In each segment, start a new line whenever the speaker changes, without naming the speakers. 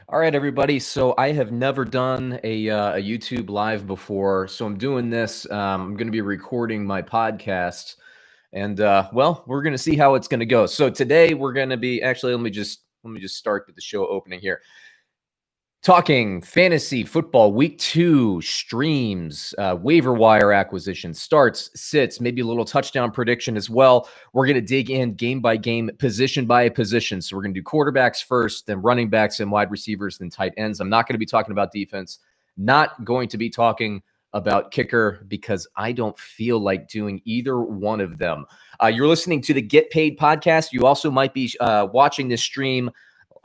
All right, everybody. So I have never done a YouTube live before, so I'm doing this. I'm going to be recording my podcast, and we're going to see how it's going to go. So today we're going to be actually let me just start with the show opening here. Talking fantasy football week 2 streams, waiver wire acquisition, starts, sits, maybe a little touchdown prediction as well. We're going to dig in game by game, position by position. So we're going to do quarterbacks first, then running backs and wide receivers, then tight ends. I'm not going to be talking about defense, not going to be talking about kicker because I don't feel like doing either one of them. You're listening to the Get Paid podcast. You also might be watching this stream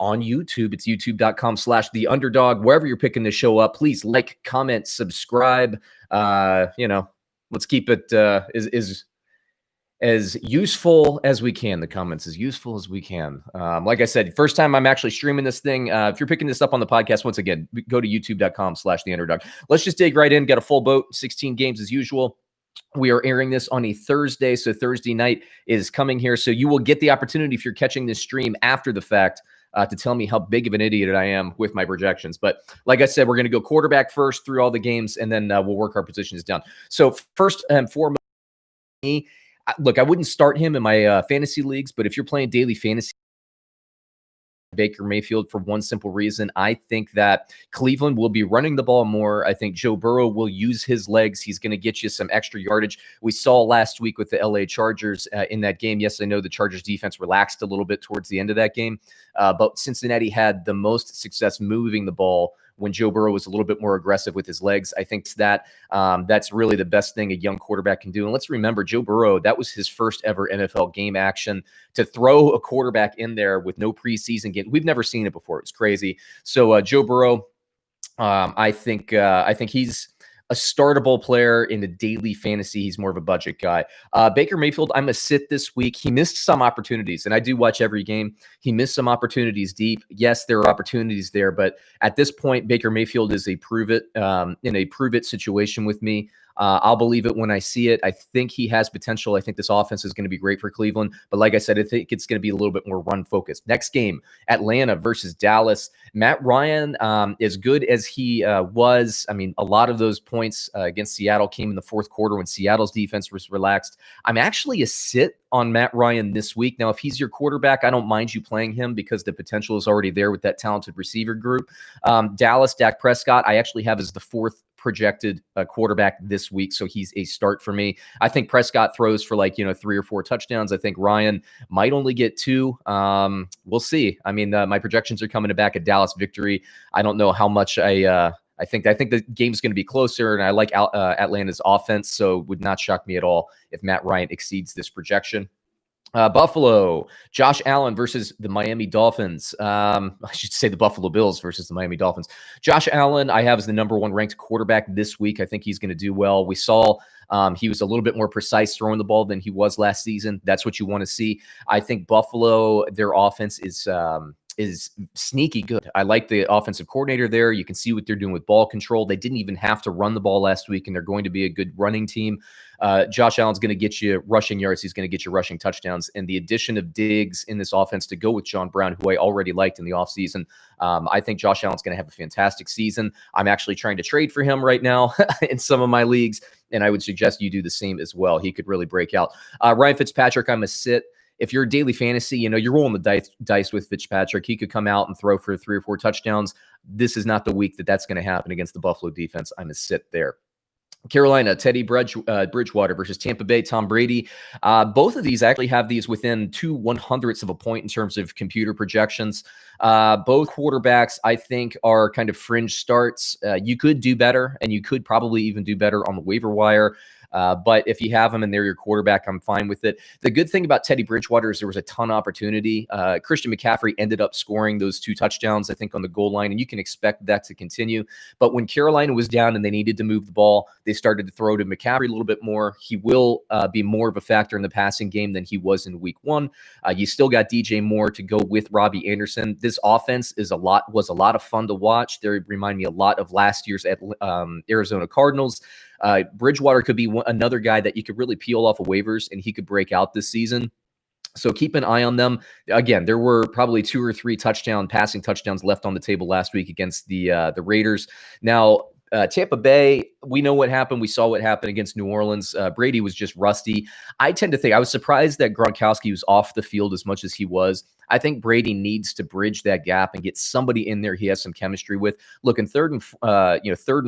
on YouTube. It's youtube.com/the underdog. Wherever you're picking this show up, please like, comment, subscribe. Let's keep it as useful as we can. The comments as useful as we can. Like I said, first time I'm actually streaming this thing. If you're picking this up on the podcast, once again, go to youtube.com/the underdog. Let's just dig right in. Got a full boat, 16 games as usual. We are airing this on a Thursday, so Thursday night is coming here. So you will get the opportunity, if you're catching this stream after the fact, to tell me how big of an idiot I am with my projections. But like I said, we're going to go quarterback first through all the games, and then we'll work our positions down. So first and foremost, look, I wouldn't start him in my fantasy leagues, but if you're playing daily fantasy, Baker Mayfield, for one simple reason. I think that Cleveland will be running the ball more. I think Joe Burrow will use his legs. He's going to get you some extra yardage. We saw last week with the LA Chargers in that game. Yes, I know the Chargers defense relaxed a little bit towards the end of that game, but Cincinnati had the most success moving the ball when Joe Burrow was a little bit more aggressive with his legs. I think that that's really the best thing a young quarterback can do. And let's remember, Joe Burrow, that was his first ever NFL game action. To throw a quarterback in there with no preseason game, we've never seen it before. It's crazy. So Joe Burrow, I think he's a startable player in the daily fantasy. He's more of a budget guy. Baker Mayfield, I'm a sit this week. He missed some opportunities, and I do watch every game. He missed some opportunities deep. Yes, there are opportunities there, but at this point, Baker Mayfield is a prove it situation with me. I'll believe it when I see it. I think he has potential. I think this offense is going to be great for Cleveland. But like I said, I think it's going to be a little bit more run focused. Next game, Atlanta versus Dallas. Matt Ryan, as good as he was, I mean, a lot of those points against Seattle came in the fourth quarter when Seattle's defense was relaxed. I'm actually a sit on Matt Ryan this week. Now, if he's your quarterback, I don't mind you playing him because the potential is already there with that talented receiver group. Dallas, Dak Prescott, I actually have as the fourth projected quarterback this week, so he's a start for me. I think Prescott throws for 3 or 4 touchdowns. I think Ryan might only get 2. We'll see. I mean, my projections are coming back at Dallas victory. I don't know how much I think the game's going to be closer, and I like Atlanta's offense, so it would not shock me at all if Matt Ryan exceeds this projection. Buffalo, Josh Allen versus the Miami Dolphins. I should say the Buffalo Bills versus the Miami Dolphins. Josh Allen, I have as the number 1 ranked quarterback this week. I think he's going to do well. We saw he was a little bit more precise throwing the ball than he was last season. That's what you want to see. I think Buffalo, their offense is sneaky good. I like the offensive coordinator there. You can see what they're doing with ball control. They didn't even have to run the ball last week, and they're going to be a good running team. Josh Allen's going to get you rushing yards. He's going to get you rushing touchdowns. And the addition of Diggs in this offense to go with John Brown, who I already liked in the offseason, I think Josh Allen's going to have a fantastic season. I'm actually trying to trade for him right now in some of my leagues, and I would suggest you do the same as well. He could really break out. Ryan Fitzpatrick, I'm a sit. If you're daily fantasy, you're rolling the dice with Fitzpatrick. He could come out and throw for 3 or 4 touchdowns. This is not the week that's going to happen against the Buffalo defense. I'm a sit there. Carolina, Teddy Bridgewater versus Tampa Bay, Tom Brady. Both of these actually have these within 0.02 of a point in terms of computer projections. Both quarterbacks, I think, are kind of fringe starts. You could do better, and you could probably even do better on the waiver wire. But if you have them and they're your quarterback, I'm fine with it. The good thing about Teddy Bridgewater is there was a ton of opportunity. Christian McCaffrey ended up scoring those 2 touchdowns, I think, on the goal line, and you can expect that to continue. But when Carolina was down and they needed to move the ball, they started to throw to McCaffrey a little bit more. He will be more of a factor in the passing game than he was in week 1. You still got DJ Moore to go with Robbie Anderson. This offense was a lot of fun to watch. They remind me a lot of last year's Arizona Cardinals. Bridgewater could be another guy that you could really peel off of waivers, and he could break out this season. So keep an eye on them. Again, there were probably 2 or 3 passing touchdowns left on the table last week against the Raiders. Now, Tampa Bay, we know what happened. We saw what happened against New Orleans. Brady was just rusty. I tend to think I was surprised that Gronkowski was off the field as much as he was. I think Brady needs to bridge that gap and get somebody in there he has some chemistry with. Look, in third and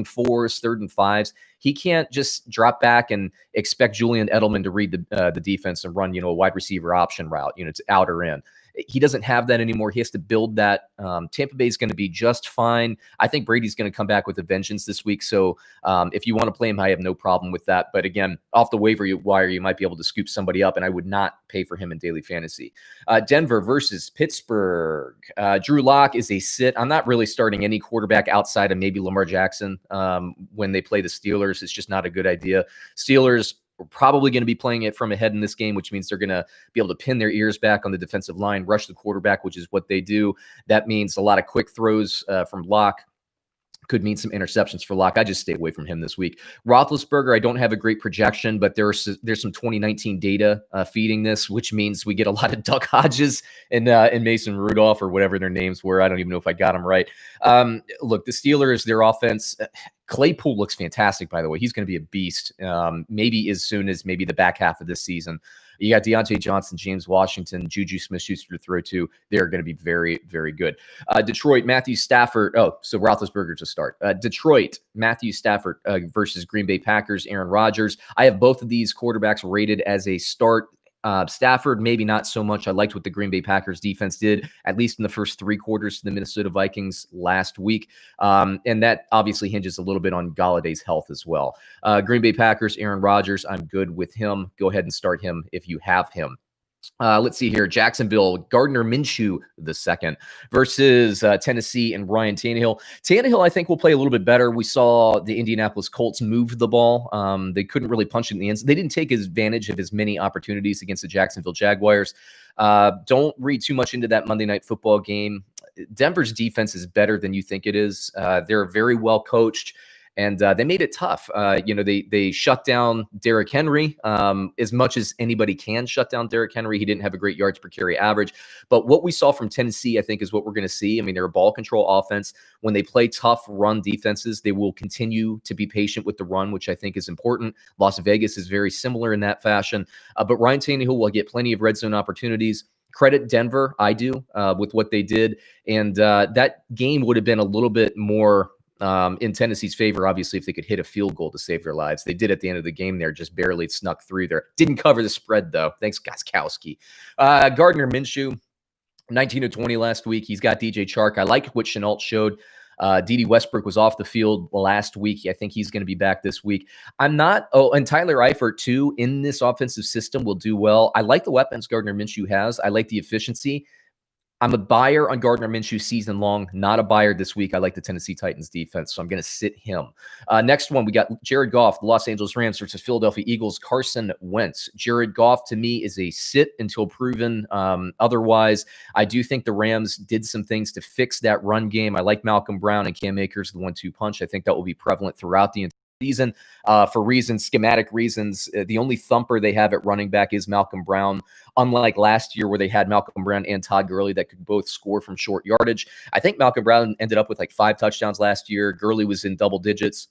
fours, third and fives, he can't just drop back and expect Julian Edelman to read the defense and run, a wide receiver option route, to out or in. He doesn't have that anymore. He has to build that. Tampa Bay is going to be just fine. I think Brady's going to come back with a vengeance this week. So if you want to play him, I have no problem with that. But again, off the waiver wire, you might be able to scoop somebody up, and I would not pay for him in daily fantasy. Denver versus Pittsburgh. Drew Lock is a sit. I'm not really starting any quarterback outside of maybe Lamar Jackson when they play the Steelers. It's just not a good idea. Steelers, we're probably going to be playing it from ahead in this game, which means they're going to be able to pin their ears back on the defensive line, rush the quarterback, which is what they do. That means a lot of quick throws from Locke. Could mean some interceptions for Locke. I just stay away from him this week. Roethlisberger, I don't have a great projection, but there's some 2019 data feeding this, which means we get a lot of Duck Hodges and Mason Rudolph or whatever their names were. I don't even know if I got them right. Look, the Steelers, their offense, Claypool looks fantastic, by the way. He's going to be a beast, maybe as soon as maybe the back half of this season. You got Deontay Johnson, James Washington, Juju Smith-Schuster to throw to. They're going to be very, very good. Detroit, Matthew Stafford. Oh, so Roethlisberger to start. Detroit, Matthew Stafford versus Green Bay Packers, Aaron Rodgers. I have both of these quarterbacks rated as a start. Stafford, maybe not so much. I liked what the Green Bay Packers defense did, at least in the first 3 quarters to the Minnesota Vikings last week. And that obviously hinges a little bit on Galladay's health as well. Green Bay Packers, Aaron Rodgers, I'm good with him. Go ahead and start him if you have him. Let's see here. Jacksonville, Gardner Minshew II versus Tennessee and Ryan Tannehill. Tannehill, I think, will play a little bit better. We saw the Indianapolis Colts move the ball. They couldn't really punch it in the end. They didn't take advantage of as many opportunities against the Jacksonville Jaguars. Don't read too much into that Monday Night Football game. Denver's defense is better than you think it is. They're very well coached. And they made it tough. They shut down Derrick Henry as much as anybody can shut down Derrick Henry. He didn't have a great yards per carry average. But what we saw from Tennessee, I think, is what we're going to see. I mean, they're a ball control offense. When they play tough run defenses, they will continue to be patient with the run, which I think is important. Las Vegas is very similar in that fashion. But Ryan Tannehill will get plenty of red zone opportunities. Credit Denver, I do, with what they did. And that game would have been a little bit more in Tennessee's favor, obviously, if they could hit a field goal to save their lives. They did at the end of the game there, just barely snuck through there. Didn't cover the spread, though. Thanks, Gostkowski. Gardner Minshew, 19-20 last week. He's got DJ Chark. I like what Chenault showed. D.D. Westbrook was off the field last week. I think he's going to be back this week. And Tyler Eifert, too, in this offensive system will do well. I like the weapons Gardner Minshew has. I like the efficiency. I'm a buyer on Gardner Minshew season long, not a buyer this week. I like the Tennessee Titans defense, so I'm going to sit him. Next one, we got Jared Goff, the Los Angeles Rams versus Philadelphia Eagles, Carson Wentz. Jared Goff, to me, is a sit until proven otherwise. I do think the Rams did some things to fix that run game. I like Malcolm Brown and Cam Akers, the 1-2 punch. I think that will be prevalent throughout the season for schematic reasons. The only thumper they have at running back is Malcolm Brown, unlike last year where they had Malcolm Brown and Todd Gurley that could both score from short yardage. I think Malcolm Brown ended up with like 5 touchdowns last year. Gurley was in double digits.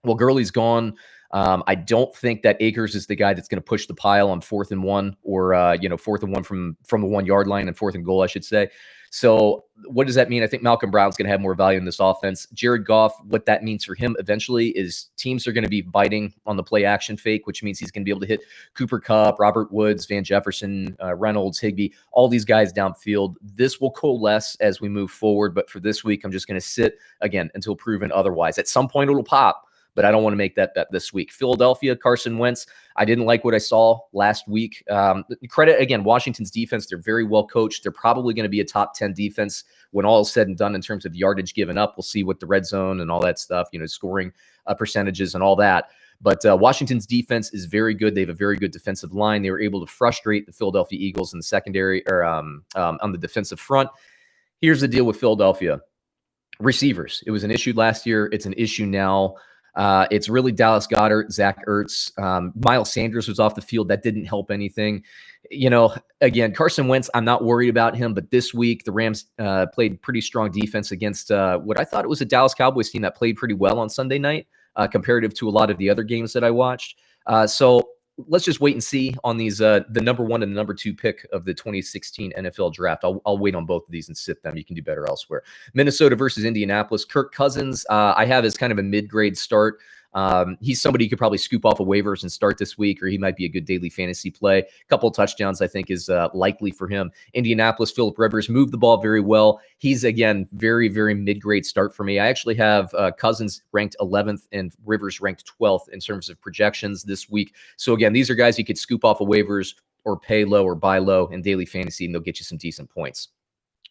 Well, Gurley's gone. I don't think that Akers is the guy that's going to push the pile on 4th and 1 or 4th and 1 from the 1 yard line and 4th and goal, I should say. So what does that mean? I think Malcolm Brown's going to have more value in this offense. Jared Goff, what that means for him eventually is teams are going to be biting on the play action fake, which means he's going to be able to hit Cooper Kupp, Robert Woods, Van Jefferson, Reynolds, Higbee, all these guys downfield. This will coalesce as we move forward. But for this week, I'm just going to sit again until proven otherwise. At some point it'll pop, but I don't want to make that bet this week. Philadelphia, Carson Wentz. I didn't like what I saw last week. Credit, again, Washington's defense. They're very well coached. They're probably going to be a top 10 defense when all is said and done in terms of yardage given up. We'll see what the red zone and all that stuff, scoring percentages and all that. But Washington's defense is very good. They have a very good defensive line. They were able to frustrate the Philadelphia Eagles in the secondary or on the defensive front. Here's the deal with Philadelphia. Receivers. It was an issue last year. It's an issue now. It's really Dallas Goedert, Zach Ertz. Miles Sanders was off the field. That didn't help anything. Again, Carson Wentz, I'm not worried about him, but this week the Rams played pretty strong defense against what I thought it was a Dallas Cowboys team that played pretty well on Sunday night, comparative to a lot of the other games that I watched. So let's just wait and see on these, the number 1 and the number 2 pick of the 2016 NFL draft. I'll wait on both of these and sit them. You can do better elsewhere. Minnesota versus Indianapolis. Kirk Cousins, I have as kind of a mid-grade start. He's somebody you could probably scoop off of waivers and start this week, or he might be a good daily fantasy play. A couple of touchdowns, I think, is likely for him. Indianapolis, Phillip Rivers moved the ball very well. He's, again, very, very mid-grade start for me. I actually have Cousins ranked 11th and Rivers ranked 12th in terms of projections this week. So, again, these are guys you could scoop off of waivers or pay low or buy low in daily fantasy, and they'll get you some decent points.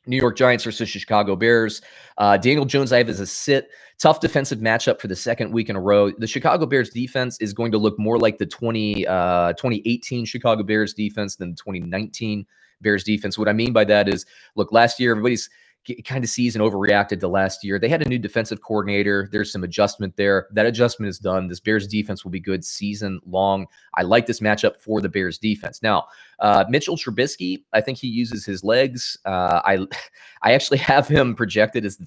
New York Giants versus Chicago Bears. Daniel Jones I have as a sit. Tough defensive matchup for the second week in a row. The Chicago Bears defense is going to look more like the 2018 Chicago Bears defense than 2019 Bears defense. What I mean by that is, look, last year, everybody's kind of sees and overreacted to last year. They had a new defensive coordinator. There's some adjustment there. That adjustment is done. This Bears defense will be good season long. I like this matchup for the Bears defense. Now, Mitchell Trubisky, I think he uses his legs. I actually have him projected as,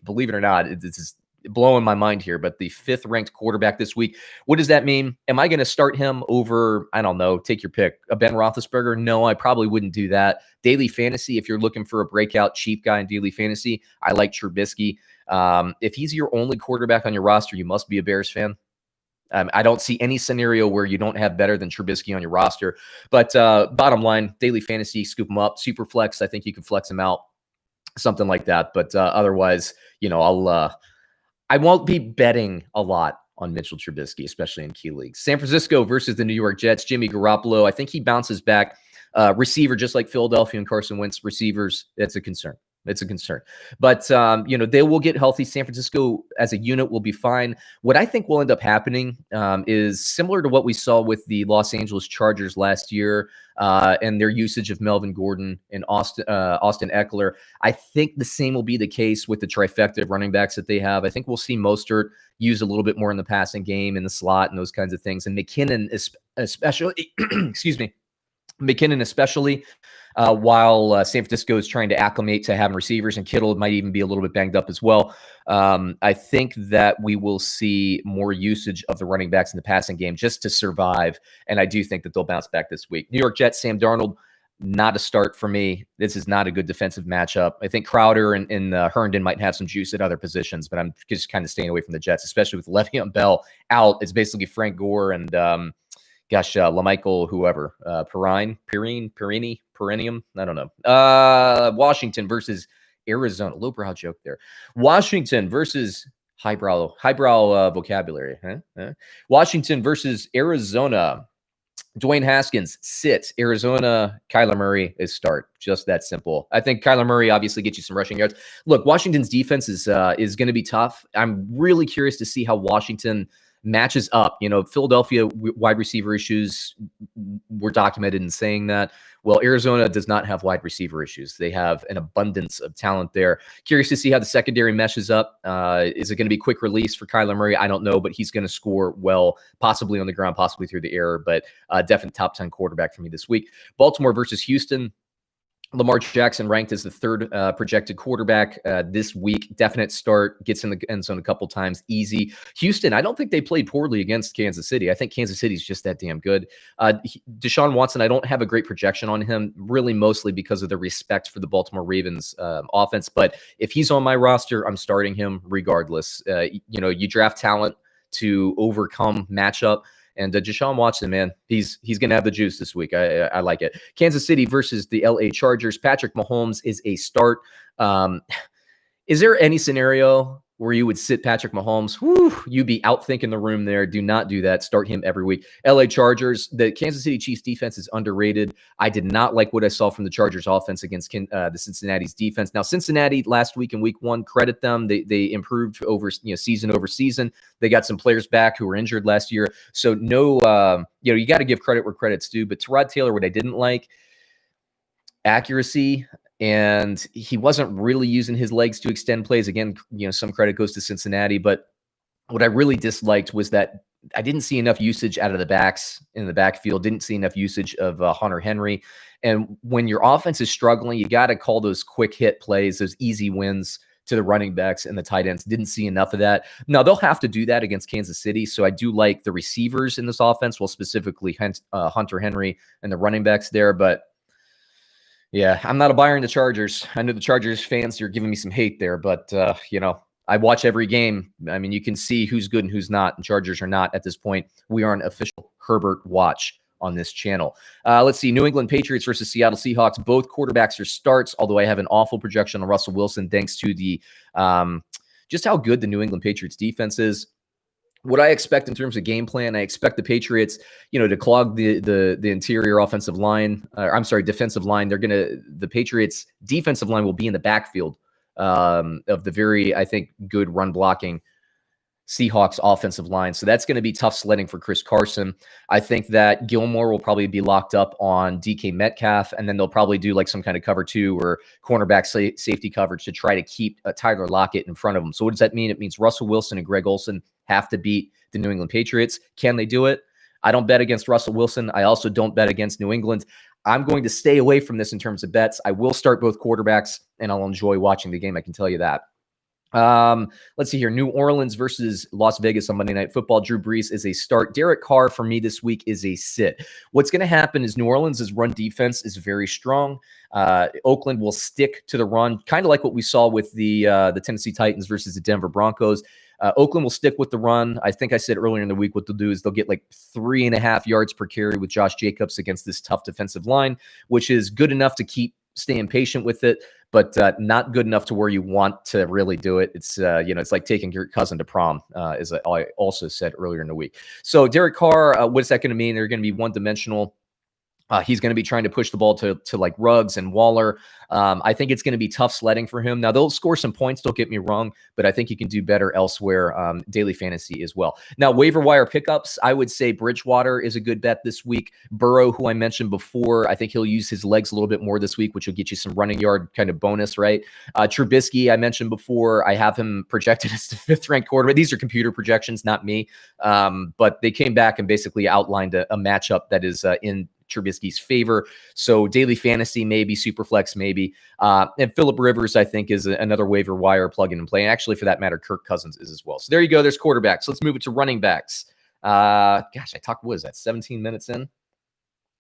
believe it or not, this is blowing my mind here, but the 5th ranked quarterback this week. What does that mean? Am I going to start him over, I don't know, take your pick, a Ben Roethlisberger? No, I probably wouldn't do that. Daily fantasy, if you're looking for a breakout cheap guy in daily fantasy, I like Trubisky. If he's your only quarterback on your roster, you must be a Bears fan. I don't see any scenario where you don't have better than Trubisky on your roster. But bottom line, daily fantasy, scoop him up. Super flex, I think you can flex him out, something like that. But otherwise, I won't be betting a lot on Mitchell Trubisky, especially in key leagues. San Francisco versus the New York Jets. Jimmy Garoppolo, I think he bounces back. Receiver, just like Philadelphia and Carson Wentz, receivers, it's a concern. It's a concern. But, they will get healthy. San Francisco as a unit will be fine. What I think will end up happening is similar to what we saw with the Los Angeles Chargers last year and their usage of Melvin Gordon and Austin Eckler. I think the same will be the case with the trifecta of running backs that they have. I think we'll see Mostert used a little bit more in the passing game, in the slot, and those kinds of things. And McKinnon especially, excuse me, McKinnon especially, while San Francisco is trying to acclimate to having receivers, and Kittle might even be a little bit banged up as well. I think that we will see more usage of the running backs in the passing game just to survive, and I do think that they'll bounce back this week. New York Jets, Sam Darnold, not a start for me. This is not a good defensive matchup. I think Crowder and Herndon might have some juice at other positions, but I'm just kind of staying away from the Jets, especially with Le'Veon Bell out. It's basically Frank Gore and LaMichael, whoever, Perennium. I don't know. Washington versus Arizona. Lowbrow joke there. Washington versus highbrow vocabulary. Huh? Washington versus Arizona. Dwayne Haskins, sit. Arizona, Kyler Murray is start. Just that simple. I think Kyler Murray obviously gets you some rushing yards. Look, Washington's defense is going to be tough. I'm really curious to see how Washington matches up. Philadelphia wide receiver issues were documented in saying that. Well, Arizona does not have wide receiver issues. They have an abundance of talent there. Curious to see how the secondary meshes up. Is it going to be quick release for Kyler Murray? I don't know, but he's going to score well, possibly on the ground, possibly through the air, but definitely top 10 quarterback for me this week. Baltimore versus Houston. Lamar Jackson ranked as the 3rd projected quarterback this week. Definite start, gets in the end zone a couple times, easy. Houston, I don't think they played poorly against Kansas City. I think Kansas City's just that damn good. Desean Watson, I don't have a great projection on him, really mostly because of the respect for the Baltimore Ravens offense. But if he's on my roster, I'm starting him regardless. You draft talent to overcome matchup. And Deshaun Watson, man, he's going to have the juice this week. I like it. Kansas City versus the LA Chargers. Patrick Mahomes is a start. Is there any scenario where you would sit Patrick Mahomes? You'd be outthinking the room there. Do not do that. Start him every week. LA Chargers. The Kansas City Chiefs defense is underrated. I did not like what I saw from the Chargers offense against the Cincinnati's defense. Now, Cincinnati last week in week 1, credit them. They improved over season over season. They got some players back who were injured last year. So no, you got to give credit where credit's due. But Tyrod Taylor, what I didn't like, accuracy. And he wasn't really using his legs to extend plays. Again, some credit goes to Cincinnati, but What I really disliked was that I didn't see enough usage out of the backs in the backfield, didn't see enough usage of Hunter Henry. And when your offense is struggling, you got to call those quick hit plays, those easy wins to the running backs and the tight ends. Didn't see enough of that. Now, they'll have to do that against Kansas City. So I do like the receivers in this offense, well, specifically Hunter Henry and the running backs there. But yeah, I'm not a buyer in the Chargers. I know the Chargers fans are giving me some hate there, but, I watch every game. I mean, you can see who's good and who's not, and Chargers are not at this point. We are an official Herbert watch on this channel. Let's see. New England Patriots versus Seattle Seahawks. Both quarterbacks are starts, although I have an awful projection on Russell Wilson thanks to the just how good the New England Patriots defense is. What I expect in terms of game plan, I expect the Patriots, to clog the interior offensive line. Defensive line. The Patriots defensive line will be in the backfield of the very, I think, good run blocking Seahawks offensive line. So that's going to be tough sledding for Chris Carson. I think that Gilmore will probably be locked up on DK Metcalf, and then they'll probably do like some kind of cover 2 or cornerback safety coverage to try to keep Tyler Lockett in front of them. So what does that mean? It means Russell Wilson and Greg Olsen have to beat the New England Patriots. Can they do it? I don't bet against Russell Wilson. I also don't bet against New England. I'm going to stay away from this in terms of bets. I will start both quarterbacks, and I'll enjoy watching the game. I can tell you that. Let's see here. New Orleans versus Las Vegas on Monday Night Football. Drew Brees is a start. Derek Carr for me this week is a sit. What's going to happen is New Orleans' run defense is very strong. Oakland will stick to the run, kind of like what we saw with the Tennessee Titans versus the Denver Broncos. Oakland will stick with the run. I think I said earlier in the week what they'll do is they'll get like 3.5 yards per carry with Josh Jacobs against this tough defensive line, which is good enough to keep staying patient with it, but not good enough to where you want to really do it. It's it's like taking your cousin to prom, as I also said earlier in the week. So Derek Carr, what's that going to mean? They're going to be one-dimensional. He's going to be trying to push the ball to like Ruggs and Waller. I think it's going to be tough sledding for him. Now, they'll score some points, don't get me wrong, but I think he can do better elsewhere, daily fantasy as well. Now, waiver wire pickups, I would say Bridgewater is a good bet this week. Burrow, who I mentioned before, I think he'll use his legs a little bit more this week, which will get you some running yard kind of bonus, right? Trubisky, I mentioned before, I have him projected as the 5th-ranked quarterback. These are computer projections, not me, but they came back and basically outlined a matchup that is in Trubisky's favor. So daily fantasy, maybe Superflex, maybe. And Phillip Rivers, I think, is another waiver wire plug-in and play. And actually, for that matter, Kirk Cousins is as well. So there you go. There's quarterbacks. Let's move it to running backs. I talked, what is that, 17 minutes in?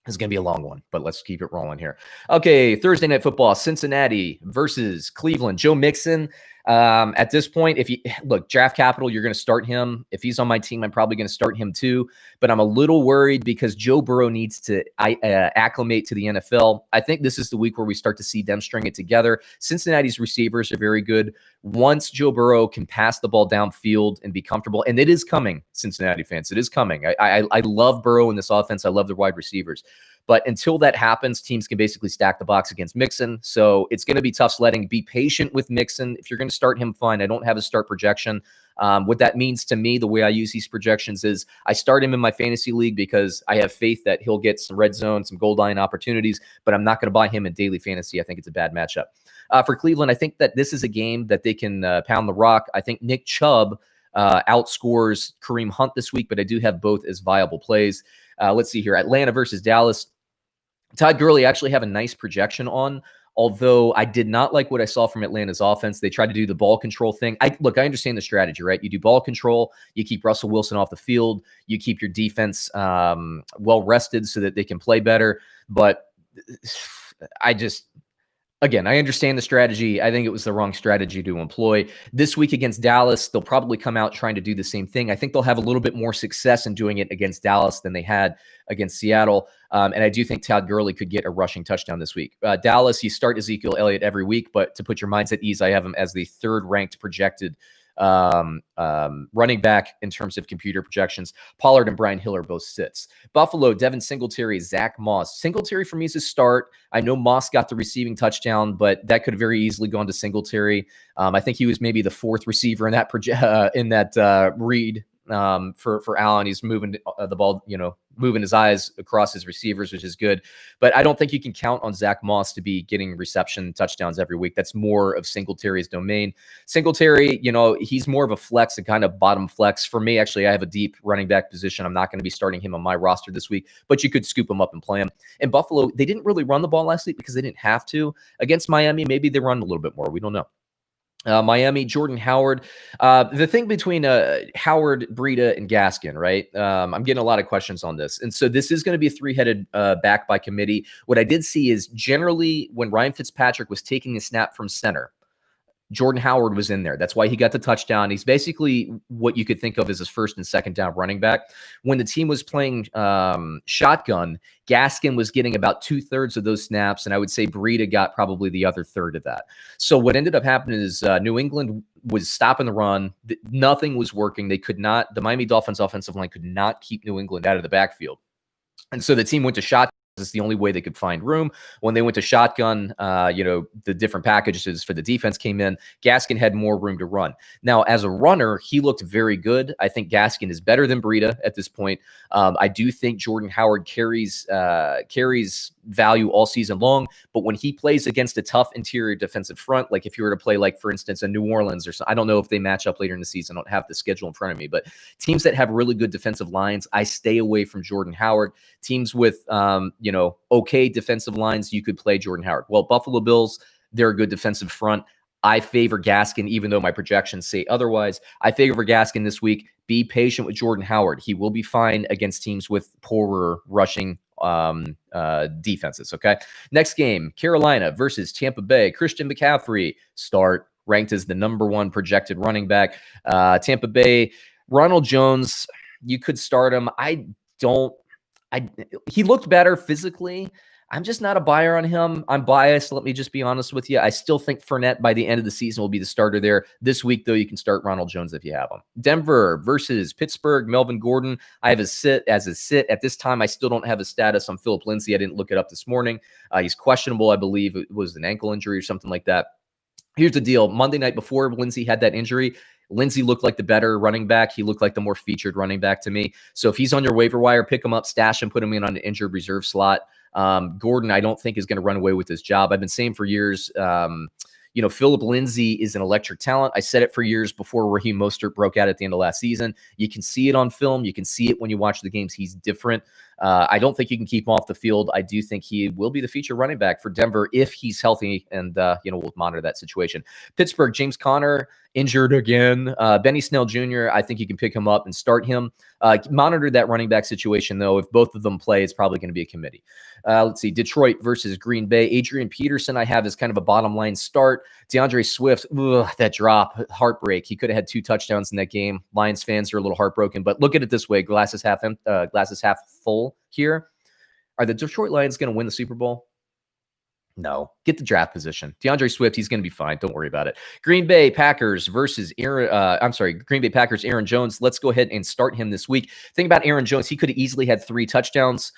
This is going to be a long one, but let's keep it rolling here. Okay, Thursday Night Football, Cincinnati versus Cleveland. Joe Mixon, at this point, if you look, draft capital, you're going to start him. If he's on my team, I'm probably going to start him too, but I'm a little worried because Joe Burrow needs to acclimate to the NFL. I think this is the week where we start to see them string it together. Cincinnati's receivers are very good. Once Joe Burrow can pass the ball downfield and be comfortable, and it is coming, Cincinnati fans, it is coming. I love Burrow in this offense. I love the wide receivers. But until that happens, teams can basically stack the box against Mixon. So it's going to be tough sledding. Be patient with Mixon. If you're going to start him, fine. I don't have a start projection. What that means to me, the way I use these projections is I start him in my fantasy league because I have faith that he'll get some red zone, some goal line opportunities, but I'm not going to buy him in daily fantasy. I think it's a bad matchup. For Cleveland, I think that this is a game that they can pound the rock. I think Nick Chubb outscores Kareem Hunt this week, but I do have both as viable plays. Let's see here. Atlanta versus Dallas. Todd Gurley actually have a nice projection on, although I did not like what I saw from Atlanta's offense. They tried to do the ball control thing. I understand the strategy, right? You do ball control, you keep Russell Wilson off the field, you keep your defense well rested so that they can play better. But Again, I understand the strategy. I think it was the wrong strategy to employ. This week against Dallas, they'll probably come out trying to do the same thing. I think they'll have a little bit more success in doing it against Dallas than they had against Seattle. And I do think Todd Gurley could get a rushing touchdown this week. Dallas, you start Ezekiel Elliott every week, but to put your minds at ease, I have him as the 3rd-ranked projected running back in terms of computer projections. Pollard and Brian Hill are both sits. Buffalo, Devin Singletary, Zach Moss. Singletary for me is a start. I know Moss got the receiving touchdown, but that could have very easily gone to Singletary. I think he was maybe the 4th receiver in that read for Allen. He's moving the ball, moving his eyes across his receivers, which is good. But I don't think you can count on Zach Moss to be getting reception touchdowns every week. That's more of Singletary's domain. Singletary, he's more of a flex, a kind of bottom flex. For me, actually, I have a deep running back position. I'm not going to be starting him on my roster this week, but you could scoop him up and play him. In Buffalo, they didn't really run the ball last week because they didn't have to. Against Miami, maybe they run a little bit more. We don't know. Miami, Jordan Howard. The thing between Howard, Breida, and Gaskin, right? I'm getting a lot of questions on this. And so this is going to be a three-headed back by committee. What I did see is generally when Ryan Fitzpatrick was taking the snap from center, Jordan Howard was in there. That's why he got the touchdown. He's basically what you could think of as his first and second down running back. When the team was playing shotgun, Gaskin was getting about 2/3 of those snaps, and I would say Breida got probably the other third of that. So what ended up happening is New England was stopping the run. Nothing was working. They could not. The Miami Dolphins offensive line could not keep New England out of the backfield. And so the team went to shotgun. It's the only way they could find room. When they went to shotgun, the different packages for the defense came in. Gaskin had more room to run. Now, as a runner, he looked very good. I think Gaskin is better than Breida at this point. I do think Jordan Howard carries value all season long, but when he plays against a tough interior defensive front, like if you were to play, like for instance, a New Orleans or something, I don't know if they match up later in the season. I don't have the schedule in front of me, but teams that have really good defensive lines, I stay away from Jordan Howard. Teams with, okay defensive lines, you could play Jordan Howard. Well, Buffalo Bills, they're a good defensive front. I favor Gaskin, even though my projections say otherwise. I favor Gaskin this week. Be patient with Jordan Howard. He will be fine against teams with poorer rushing defenses. Okay. Next game, Carolina versus Tampa Bay. Christian McCaffrey, start, ranked as the number one projected running back. Tampa Bay, Ronald Jones, you could start him. He looked better physically. I'm just not a buyer on him. I'm biased. Let me just be honest with you. I still think Fournette by the end of the season will be the starter there. This week, though, you can start Ronald Jones if you have him. Denver versus Pittsburgh, Melvin Gordon. I have a sit. At this time, I still don't have a status on Phillip Lindsay. I didn't look it up this morning. He's questionable. I believe it was an ankle injury or something like that. Here's the deal. Monday night before Lindsay had that injury, Lindsay looked like the better running back. He looked like the more featured running back to me. So if he's on your waiver wire, pick him up, stash him, put him in on an injured reserve slot. Gordon, I don't think is going to run away with his job. I've been saying for years, Phillip Lindsay is an electric talent. I said it for years before Raheem Mostert broke out at the end of last season. You can see it on film. You can see it when you watch the games. He's different. I don't think you can keep him off the field. I do think he will be the feature running back for Denver if he's healthy, and we'll monitor that situation. Pittsburgh, James Conner injured again. Benny Snell Jr., I think you can pick him up and start him. Monitor that running back situation, though. If both of them play, it's probably going to be a committee. Let's see. Detroit versus Green Bay. Adrian Peterson, I have as kind of a bottom line start. DeAndre Swift, that drop, heartbreak. He could have had 2 touchdowns in that game. Lions fans are a little heartbroken, but look at it this way. Glass is half full here. Are the Detroit Lions going to win the Super Bowl? No. Get the draft position. DeAndre Swift, he's going to be fine. Don't worry about it. Green Bay Packers versus Green Bay Packers, Aaron Jones. Let's go ahead and start him this week. Think about Aaron Jones. He could have easily had 3 touchdowns.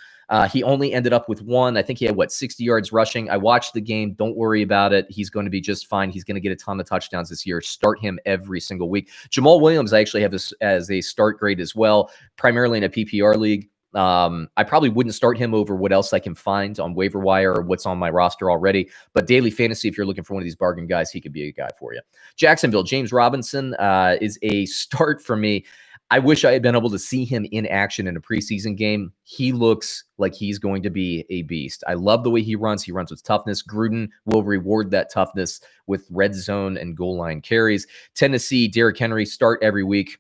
He only ended up with 1. I think he had 60 yards rushing. I watched the game. Don't worry about it. He's going to be just fine. He's going to get a ton of touchdowns this year. Start him every single week. Jamal Williams, I actually have this as a start grade as well, primarily in a PPR league. I probably wouldn't start him over what else I can find on waiver wire or what's on my roster already. But daily fantasy, if you're looking for one of these bargain guys, he could be a guy for you. Jacksonville, James Robinson is a start for me. I wish I had been able to see him in action in a preseason game. He looks like he's going to be a beast. I love the way he runs. He runs with toughness. Gruden will reward that toughness with red zone and goal line carries. Tennessee, Derrick Henry, start every week.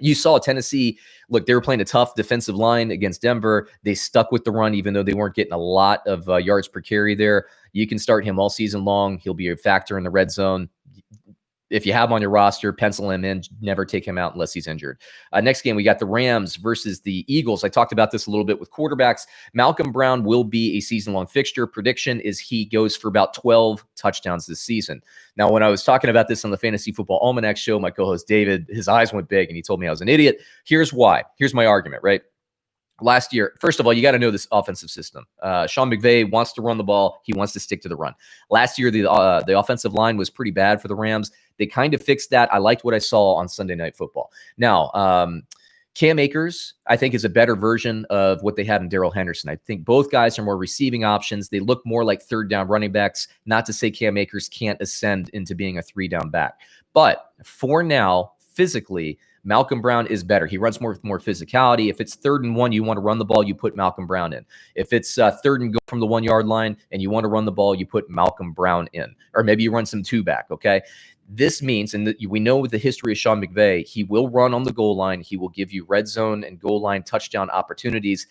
You saw Tennessee, look, they were playing a tough defensive line against Denver. They stuck with the run, even though they weren't getting a lot of yards per carry there. You can start him all season long. He'll be a factor in the red zone. If you have him on your roster, pencil him in. Never take him out unless he's injured. Next game, we got the Rams versus the Eagles. I talked about this a little bit with quarterbacks. Malcolm Brown will be a season-long fixture. Prediction is he goes for about 12 touchdowns this season. Now, when I was talking about this on the Fantasy Football Almanac show, my co-host David, his eyes went big, and he told me I was an idiot. Here's why. Here's my argument, right? Last year, first of all, you got to know this offensive system. Sean McVay wants to run the ball. He wants to stick to the run. Last year, the offensive line was pretty bad for the Rams. They kind of fixed that. I liked what I saw on Sunday Night Football. Now, Cam Akers, I think, is a better version of what they had in Darrell Henderson. I think both guys are more receiving options. They look more like third down running backs. Not to say Cam Akers can't ascend into being a 3-down back. But for now, physically, Malcolm Brown is better. He runs more with more physicality. If it's 3rd and 1, you want to run the ball, you put Malcolm Brown in. If it's 3rd and go from the 1-yard line and you want to run the ball, you put Malcolm Brown in. Or maybe you run some 2-back, okay? This means, and we know with the history of Sean McVay, he will run on the goal line. He will give you red zone and goal line touchdown opportunities.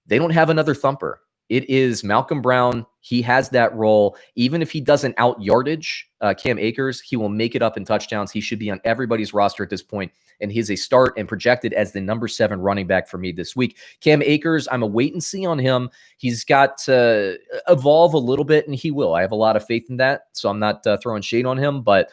They don't have another thumper. It is Malcolm Brown. He has that role. Even if he doesn't out yardage Cam Akers, he will make it up in touchdowns. He should be on everybody's roster at this point, and he's a start and projected as the number 7 running back for me this week. Cam Akers, I'm a wait and see on him. He's got to evolve a little bit, and he will. I have a lot of faith in that, so I'm not throwing shade on him, but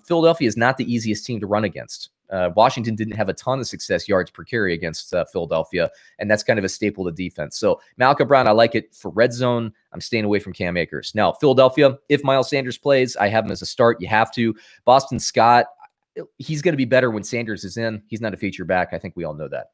Philadelphia is not the easiest team to run against. Washington didn't have a ton of success yards per carry against Philadelphia, and that's kind of a staple of defense. So Malcolm Brown, I like it for red zone. I'm staying away from Cam Akers. Now, Philadelphia, if Miles Sanders plays, I have him as a start. You have to. Boston Scott, he's going to be better when Sanders is in. He's not a feature back. I think we all know that.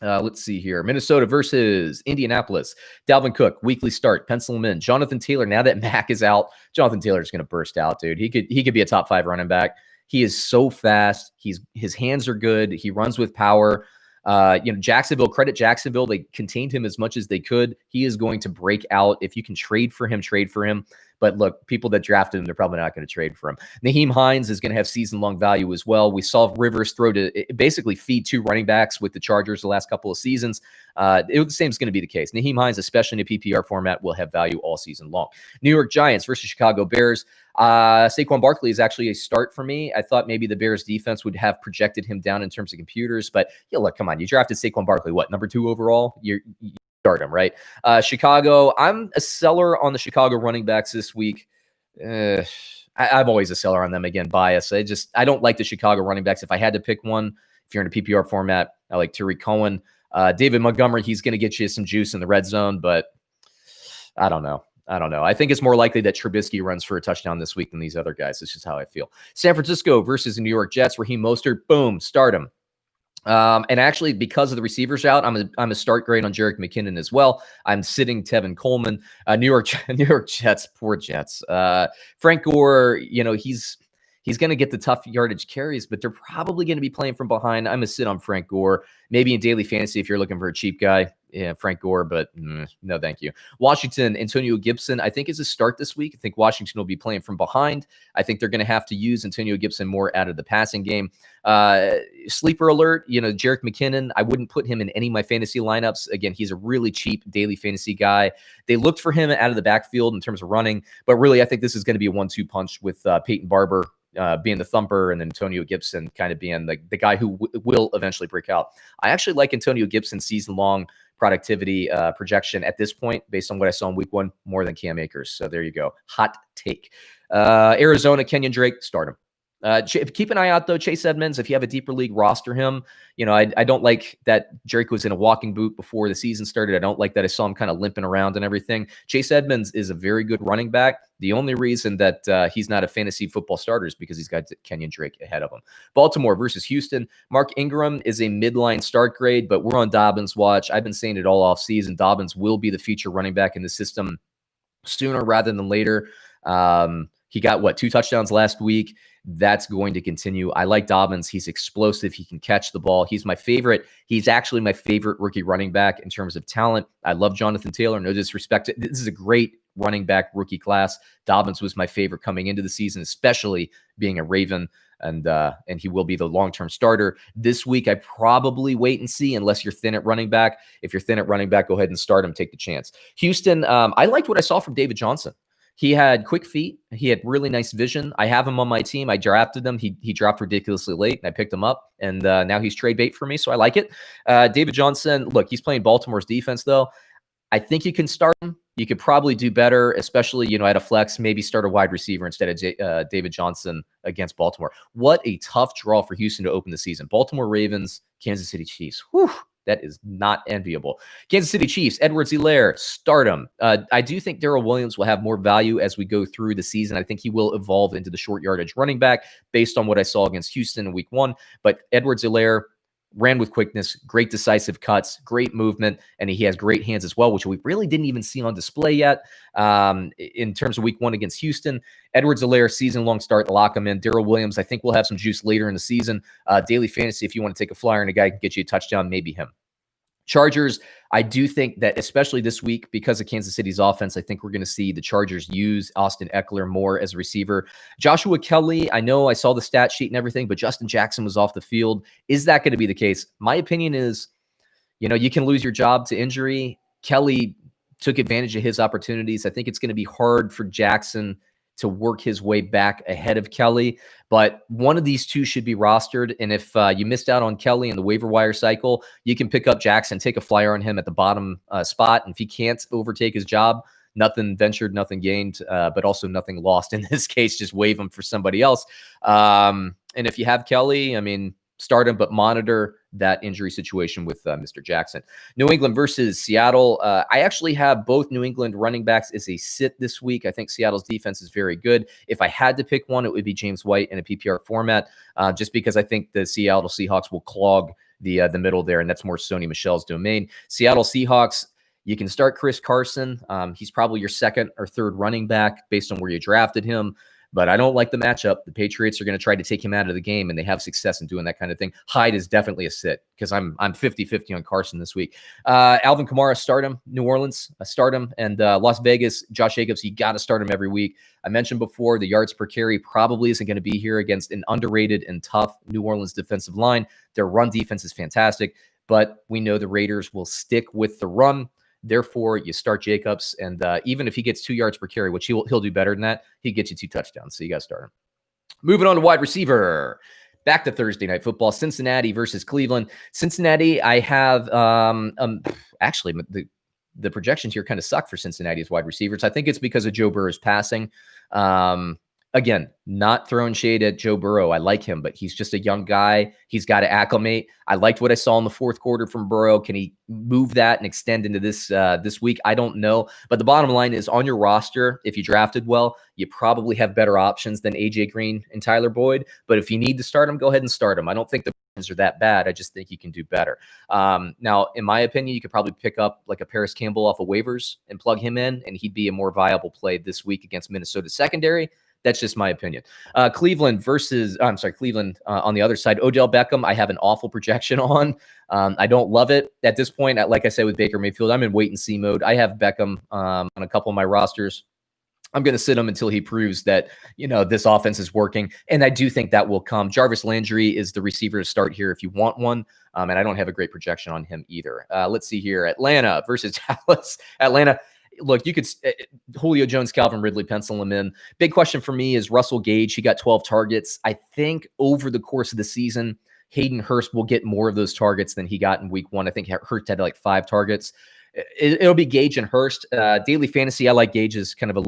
Let's see here. Minnesota versus Indianapolis. Dalvin Cook, weekly start. Pencil him in. Jonathan Taylor, now that Mack is out, Jonathan Taylor is going to burst out, dude. He could be a top 5 running back. He is so fast. His hands are good. He runs with power. Jacksonville, credit Jacksonville. They contained him as much as they could. He is going to break out. If you can trade for him, trade for him. But look, people that drafted him, they're probably not going to trade for him. Nahim Hines is going to have season-long value as well. We saw Rivers throw to basically feed 2 running backs with the Chargers the last couple of seasons. The same is going to be the case. Nahim Hines, especially in a PPR format, will have value all season long. New York Giants versus Chicago Bears. Saquon Barkley is actually a start for me. I thought maybe the Bears defense would have projected him down in terms of computers, but look, come on. You drafted Saquon Barkley, what, number 2 overall? You start him, right? Chicago, I'm a seller on the Chicago running backs this week. I'm always a seller on them. Again, bias. I don't like the Chicago running backs. If I had to pick one, if you're in a PPR format, I like Tariq Cohen. David Montgomery, he's going to get you some juice in the red zone, but I don't know. I think it's more likely that Trubisky runs for a touchdown this week than these other guys. It's just how I feel. San Francisco versus the New York Jets. Raheem Mostert, boom, start him. And actually, because of the receivers out, I'm a start grade on Jerick McKinnon as well. I'm sitting Tevin Coleman. New York Jets, poor Jets. Frank Gore, he's going to get the tough yardage carries, but they're probably going to be playing from behind. I'm going to sit on Frank Gore. Maybe in daily fantasy if you're looking for a cheap guy. Yeah, Frank Gore, but no, thank you. Washington, Antonio Gibson, I think is a start this week. I think Washington will be playing from behind. I think they're going to have to use Antonio Gibson more out of the passing game. Sleeper alert, Jerick McKinnon, I wouldn't put him in any of my fantasy lineups. Again, he's a really cheap daily fantasy guy. They looked for him out of the backfield in terms of running, but really I think this is going to be a 1-2 punch with Peyton Barber being the thumper and Antonio Gibson kind of being the guy who will eventually break out. I actually like Antonio Gibson's season-long productivity projection at this point, based on what I saw in week 1, more than Cam Akers. So there you go. Hot take. Arizona, Kenyan Drake, start him. Keep an eye out, though, Chase Edmonds. If you have a deeper league, roster him. I don't like that Drake was in a walking boot before the season started. I don't like that I saw him kind of limping around and everything. Chase Edmonds is a very good running back. The only reason that he's not a fantasy football starter is because he's got Kenyan Drake ahead of him. Baltimore versus Houston. Mark Ingram is a midline start grade, but we're on Dobbins watch. I've been saying it all off season. Dobbins will be the feature running back in the system sooner rather than later. He got 2 touchdowns last week. That's going to continue. I like Dobbins. He's explosive. He can catch the ball. He's my favorite. He's actually my favorite rookie running back in terms of talent. I love Jonathan Taylor. No disrespect. This is a great running back rookie class. Dobbins was my favorite coming into the season, especially being a Raven, and he will be the long-term starter. This week, I probably wait and see unless you're thin at running back. If you're thin at running back, go ahead and start him. Take the chance. Houston, I liked what I saw from David Johnson. He had quick feet. He had really nice vision. I have him on my team. I drafted him. He dropped ridiculously late, and I picked him up, and now he's trade bait for me, so I like it. David Johnson, look, he's playing Baltimore's defense, though. I think you can start him. You could probably do better, especially, at a flex, maybe start a wide receiver instead of David Johnson against Baltimore. What a tough draw for Houston to open the season. Baltimore Ravens, Kansas City Chiefs. Whew. That is not enviable. Kansas City Chiefs, Edwards-Helaire, start him. I do think Darrell Williams will have more value as we go through the season. I think he will evolve into the short yardage running back based on what I saw against Houston in week 1. But Edwards-Helaire, ran with quickness, great decisive cuts, great movement, and he has great hands as well, which we really didn't even see on display yet in terms of week 1 against Houston. Edwards-Helaire, season-long start, lock him in. Darrell Williams, I think we'll have some juice later in the season. Daily fantasy, if you want to take a flyer and a guy can get you a touchdown, maybe him. Chargers, I do think that especially this week, because of Kansas City's offense, I think we're going to see the Chargers use Austin Eckler more as a receiver. Joshua Kelly, I know I saw the stat sheet and everything, but Justin Jackson was off the field. Is that going to be the case? My opinion is, you can lose your job to injury. Kelly took advantage of his opportunities. I think it's going to be hard for Jackson to work his way back ahead of Kelly, but one of these two should be rostered. And if you missed out on Kelly in the waiver wire cycle, you can pick up Jackson, take a flyer on him at the bottom spot. And if he can't overtake his job, nothing ventured, nothing gained, but also nothing lost in this case. Just waive him for somebody else. And if you have Kelly, start him, but monitor that injury situation with Mr. Jackson. New England versus Seattle. I actually have both New England running backs as a sit this week. I think Seattle's defense is very good. If I had to pick one, it would be James White in a PPR format, just because I think the Seattle Seahawks will clog the middle there, and that's more Sony Michel's domain. Seattle Seahawks, you can start Chris Carson. He's probably your second or third running back based on where you drafted him. But I don't like the matchup. The Patriots are going to try to take him out of the game, and they have success in doing that kind of thing. Hyde is definitely a sit because I'm 50-50 on Carson this week. Alvin Kamara, start him. New Orleans, start him. And Las Vegas, Josh Jacobs, you got to start him every week. I mentioned before the yards per carry probably isn't going to be here against an underrated and tough New Orleans defensive line. Their run defense is fantastic, but we know the Raiders will stick with the run. Therefore, you start Jacobs, and even if he gets 2 yards per carry, which he'll do better than that, he gets you 2 touchdowns. So you got to start him. Moving on to wide receiver. Back to Thursday Night Football. Cincinnati versus Cleveland. Cincinnati, I have actually the projections here kind of suck for Cincinnati's wide receivers. I think it's because of Joe Burrow's passing. Again, not throwing shade at Joe Burrow. I like him, but he's just a young guy. He's got to acclimate. I liked what I saw in the fourth quarter from Burrow. Can he move that and extend into this week? I don't know. But the bottom line is on your roster, if you drafted well, you probably have better options than A.J. Green and Tyler Boyd. But if you need to start him, go ahead and start him. I don't think the options are that bad. I just think you can do better. Now, in my opinion, you could probably pick up like a Paris Campbell off of waivers and plug him in, and he'd be a more viable play this week against Minnesota's secondary. That's just my opinion. Cleveland on the other side. Odell Beckham, I have an awful projection on. I don't love it at this point. Like I said with Baker Mayfield, I'm in wait-and-see mode. I have Beckham on a couple of my rosters. I'm going to sit him until he proves that, this offense is working. And I do think that will come. Jarvis Landry is the receiver to start here if you want one. And I don't have a great projection on him either. Let's see here. Atlanta versus Dallas. Atlanta. Look, you could Julio Jones, Calvin Ridley, pencil him in. Big question for me is Russell Gage. He got 12 targets. I think over the course of the season, Hayden Hurst will get more of those targets than he got in week 1. I think Hurst had like 5 targets. It'll be Gage and Hurst. Daily fantasy, I like Gage as kind of a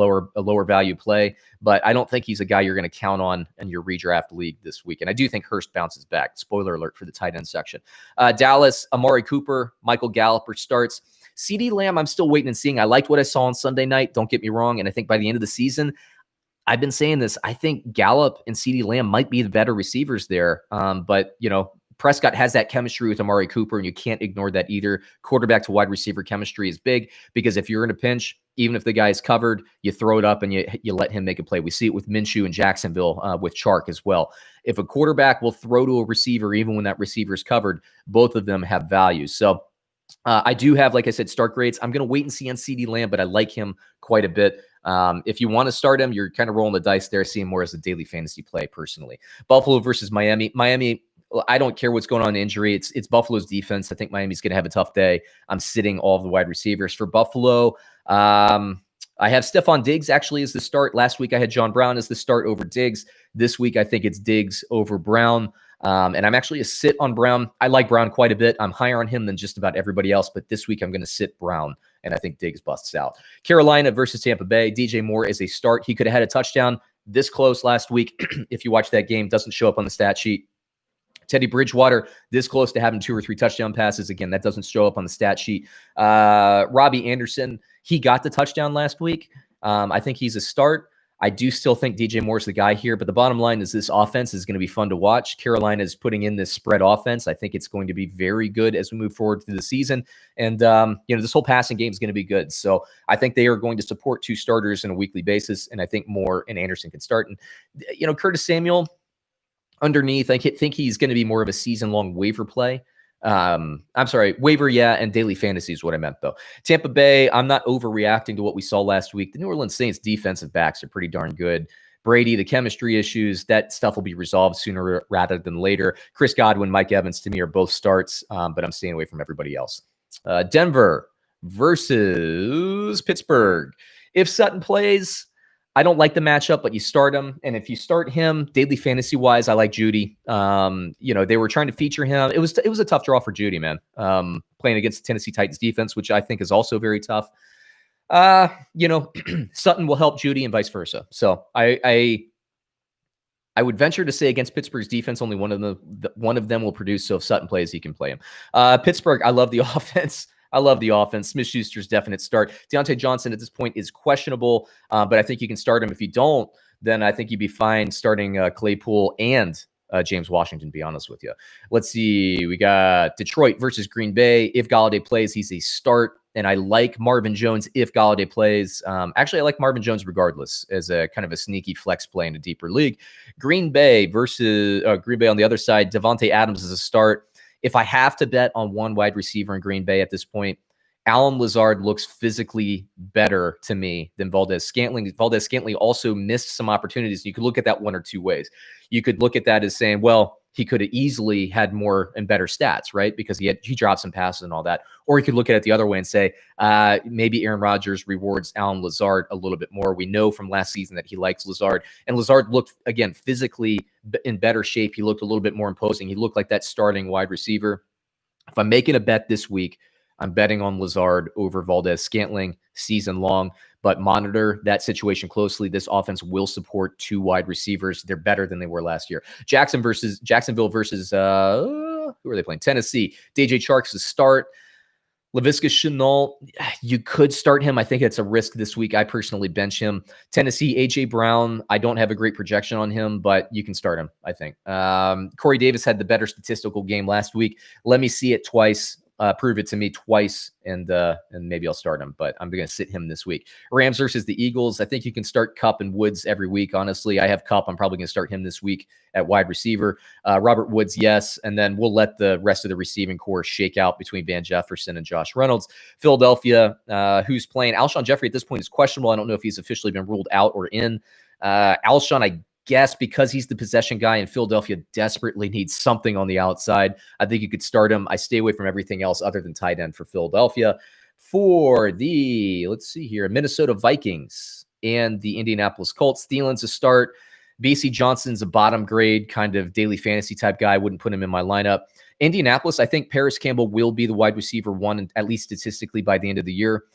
lower value play, but I don't think he's a guy you're going to count on in your redraft league this week. And I do think Hurst bounces back. Spoiler alert for the tight end section. Dallas, Amari Cooper, Michael Gallup starts. CeeDee Lamb, I'm still waiting and seeing. I liked what I saw on Sunday night. Don't get me wrong. And I think by the end of the season, I've been saying this, I think Gallup and CeeDee Lamb might be the better receivers there. But, Prescott has that chemistry with Amari Cooper, and you can't ignore that either. Quarterback to wide receiver chemistry is big because if you're in a pinch, even if the guy is covered, you throw it up and you let him make a play. We see it with Minshew in Jacksonville with Chark as well. If a quarterback will throw to a receiver, even when that receiver is covered, both of them have value. So I do have, like I said, start grades. I'm going to wait and see on CeeDee Lamb, but I like him quite a bit. If you want to start him, you're kind of rolling the dice there, seeing more as a daily fantasy play personally. Buffalo versus Miami. Miami, I don't care what's going on in injury. It's Buffalo's defense. I think Miami's going to have a tough day. I'm sitting all of the wide receivers. For Buffalo, I have Stephon Diggs actually as the start. Last week I had John Brown as the start over Diggs. This week I think it's Diggs over Brown. And I'm actually a sit on Brown. I like Brown quite a bit. I'm higher on him than just about everybody else, but this week I'm going to sit Brown, and I think Diggs busts out. Carolina versus Tampa Bay. DJ Moore is a start. He could have had a touchdown this close last week. If you watch that game, doesn't show up on the stat sheet. Teddy Bridgewater, this close to having 2 or 3 touchdown passes. Again, that doesn't show up on the stat sheet. Robbie Anderson, he got the touchdown last week. I think he's a start. I do still think DJ Moore's the guy here, but the bottom line is this offense is going to be fun to watch. Carolina is putting in this spread offense. I think it's going to be very good as we move forward through the season. And, this whole passing game is going to be good. So I think they are going to support 2 starters on a weekly basis. And I think Moore and Anderson can start. And, Curtis Samuel underneath, I think he's going to be more of a season-long waiver play. Waiver, and daily fantasy is what I meant, though. Tampa Bay, I'm not overreacting to what we saw last week. The New Orleans Saints defensive backs are pretty darn good. Brady, the chemistry issues, that stuff will be resolved sooner rather than later. Chris Godwin, Mike Evans, to me, are both starts, but I'm staying away from everybody else. Denver versus Pittsburgh. If Sutton plays, I don't like the matchup, but you start him. And if you start him, daily fantasy wise, I like Judy. They were trying to feature him. It was a tough draw for Judy, man. Playing against the Tennessee Titans defense, which I think is also very tough. Sutton will help Judy and vice versa. So I would venture to say against Pittsburgh's defense, only one of them will produce. So if Sutton plays, he can play him. Pittsburgh, I love the offense. Smith-Schuster's definite start. Deontay Johnson at this point is questionable, but I think you can start him. If you don't, then I think you'd be fine starting Claypool and James Washington, to be honest with you. Let's see. We got Detroit versus Green Bay. If Golladay plays, he's a start. And I like Marvin Jones if Golladay plays. Actually, I like Marvin Jones regardless as a kind of a sneaky flex play in a deeper league. Green Bay versus Green Bay on the other side. Devonte Adams is a start. If I have to bet on one wide receiver in Green Bay at this point, Allen Lazard looks physically better to me than Valdez-Scantling. Valdez-Scantling also missed some opportunities. You could look at that one or two ways. You could look at that as saying, well, he could have easily had more and better stats, right? Because he dropped some passes and all that. Or you could look at it the other way and say, maybe Aaron Rodgers rewards Allen Lazard a little bit more. We know from last season that he likes Lazard. And Lazard looked, again, physically in better shape. He looked a little bit more imposing. He looked like that starting wide receiver. If I'm making a bet this week, I'm betting on Lazard over Valdez-Scantling season long, but monitor that situation closely. This offense will support 2 wide receivers. They're better than they were last year. Jacksonville versus who are they playing? Tennessee. DJ Chark's the start. Laviska Shenault, you could start him. I think it's a risk this week. I personally bench him. Tennessee, A.J. Brown, I don't have a great projection on him, but you can start him, I think. Corey Davis had the better statistical game last week. Let me see it twice. Prove it to me twice, and maybe I'll start him, but I'm going to sit him this week. Rams versus the Eagles. I think you can start Kupp and Woods every week. Honestly, I have Kupp. I'm probably going to start him this week at wide receiver. Robert Woods, yes, and then we'll let the rest of the receiving core shake out between Van Jefferson and Josh Reynolds. Philadelphia, who's playing? Alshon Jeffrey at this point is questionable. I don't know if he's officially been ruled out or in. Alshon, I guess because he's the possession guy and Philadelphia desperately needs something on the outside, I think you could start him. I stay away from everything else other than tight end for Philadelphia. For the, let's see here, Minnesota Vikings and the Indianapolis Colts, Thielen's a start. BC Johnson's a bottom grade kind of daily fantasy type guy. I wouldn't put him in my lineup. Indianapolis, I think Paris Campbell will be the wide receiver 1, at least statistically, by the end of the year.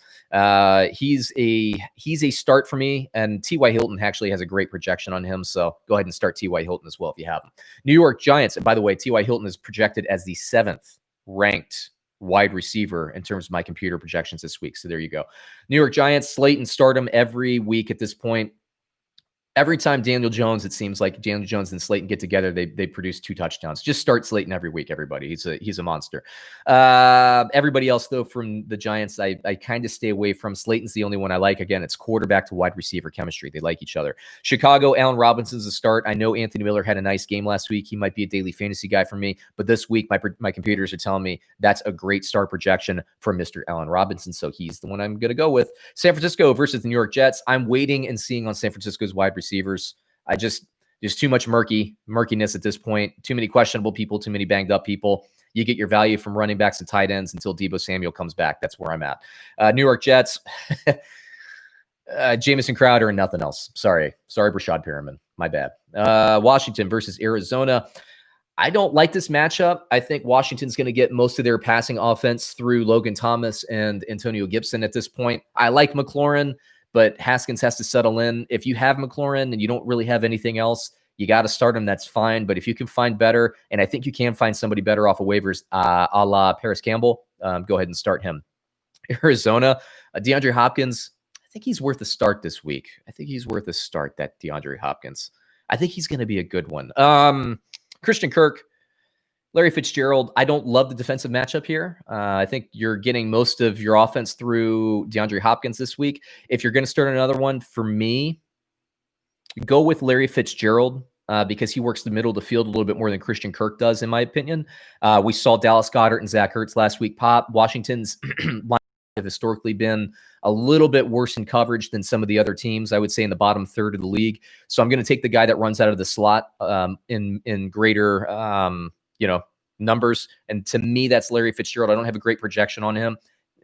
He's a start for me, and T.Y. Hilton actually has a great projection on him, so go ahead and start T.Y. Hilton as well if you have him. New York Giants, and by the way, T.Y. Hilton is projected as the 7th ranked wide receiver in terms of my computer projections this week, so there you go. New York Giants, Slayton, start him every week at this point. Every time Daniel Jones, it seems like Daniel Jones and Slayton get together, they produce 2 touchdowns. Just start Slayton every week, everybody. He's a monster. Everybody else, though, from the Giants, I kind of stay away from. Slayton's the only one I like. Again, it's quarterback to wide receiver chemistry. They like each other. Chicago, Allen Robinson's a start. I know Anthony Miller had a nice game last week. He might be a daily fantasy guy for me, but this week my computers are telling me that's a great start projection for Mr. Allen Robinson, so he's the one I'm going to go with. San Francisco versus the New York Jets. I'm waiting and seeing on San Francisco's wide receivers. There's too much murkiness at this point. Too many questionable people, too many banged up people. You get your value from running backs and tight ends until Deebo Samuel comes back. That's where I'm at. New York Jets, Jamison Crowder and nothing else. Sorry, Brashad Perriman. My bad. Washington versus Arizona. I don't like this matchup. I think Washington's going to get most of their passing offense through Logan Thomas and Antonio Gibson at this point. I like McLaurin, but Haskins has to settle in. If you have McLaurin and you don't really have anything else, you got to start him. That's fine. But if you can find better, and I think you can find somebody better off of waivers, a la Paris Campbell, go ahead and start him. Arizona, DeAndre Hopkins, think he's worth a start this week. I think he's worth a start, that DeAndre Hopkins. I think he's going to be a good one. Christian Kirk, Larry Fitzgerald. I don't love the defensive matchup here. I think you're getting most of your offense through DeAndre Hopkins this week. If you're going to start another one, for me, go with Larry Fitzgerald because he works the middle of the field a little bit more than Christian Kirk does, in my opinion. We saw Dallas Goedert and Zach Ertz last week pop. Washington's line have historically been a little bit worse in coverage than some of the other teams, I would say, in the bottom third of the league. So I'm going to take the guy that runs out of the slot in greater numbers. And to me, that's Larry Fitzgerald. I don't have a great projection on him.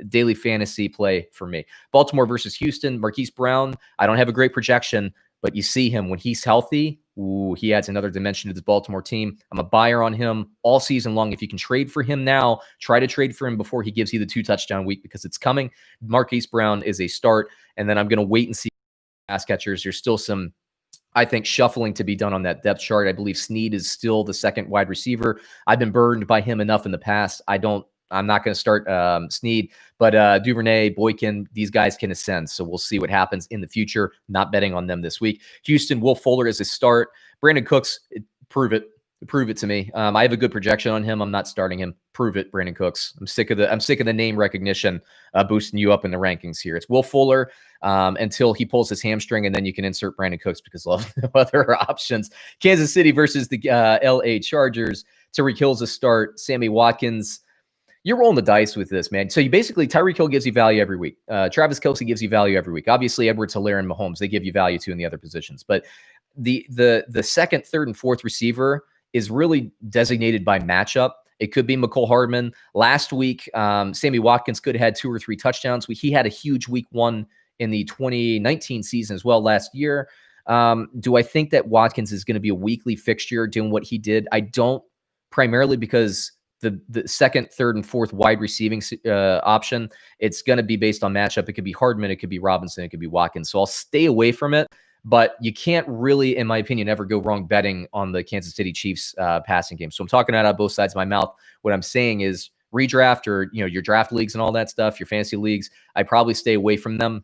Daily fantasy play for me. Baltimore versus Houston, Marquise Brown. I don't have a great projection, but you see him when he's healthy. Ooh, he adds another dimension to this Baltimore team. I'm a buyer on him all season long. If you can trade for him now, try to trade for him before he gives you the 2-touchdown week because it's coming. Marquise Brown is a start, and then I'm going to wait and see pass catchers. There's still some, I think, shuffling to be done on that depth chart. I believe Snead is still the second wide receiver. I've been burned by him enough in the past. I'm not going to start Snead, but Duvernay, Boykin, these guys can ascend. So we'll see what happens in the future. Not betting on them this week. Houston, Will Fuller is a start. Brandon Cooks, prove it. Prove it to me. I have a good projection on him. I'm not starting him. Prove it, Brandon Cooks. I'm sick of the name recognition boosting you up in the rankings here. It's Will Fuller until he pulls his hamstring, and then you can insert Brandon Cooks because of other options. Kansas City versus the LA Chargers. Tyreek Hill's a start. Sammy Watkins. You're rolling the dice with this, man. So you basically, Tyreek Hill gives you value every week. Travis Kelce gives you value every week. Obviously, Edwards, Hilaire, and Mahomes, they give you value too in the other positions. But the second, third, and fourth receiver is really designated by matchup. It could be McCole Hardman. Last week, Sammy Watkins could have had 2 or 3 touchdowns. He had a huge week 1 in the 2019 season as well last year. Do I think that Watkins is going to be a weekly fixture doing what he did? I don't, primarily because the second, third, and fourth wide receiving option, it's going to be based on matchup. It could be Hardman, it could be Robinson, it could be Watkins. So I'll stay away from it. But you can't really, in my opinion, ever go wrong betting on the Kansas City Chiefs passing game. So I'm talking out of both sides of my mouth. What I'm saying is redraft or your draft leagues and all that stuff, your fantasy leagues, I probably stay away from them.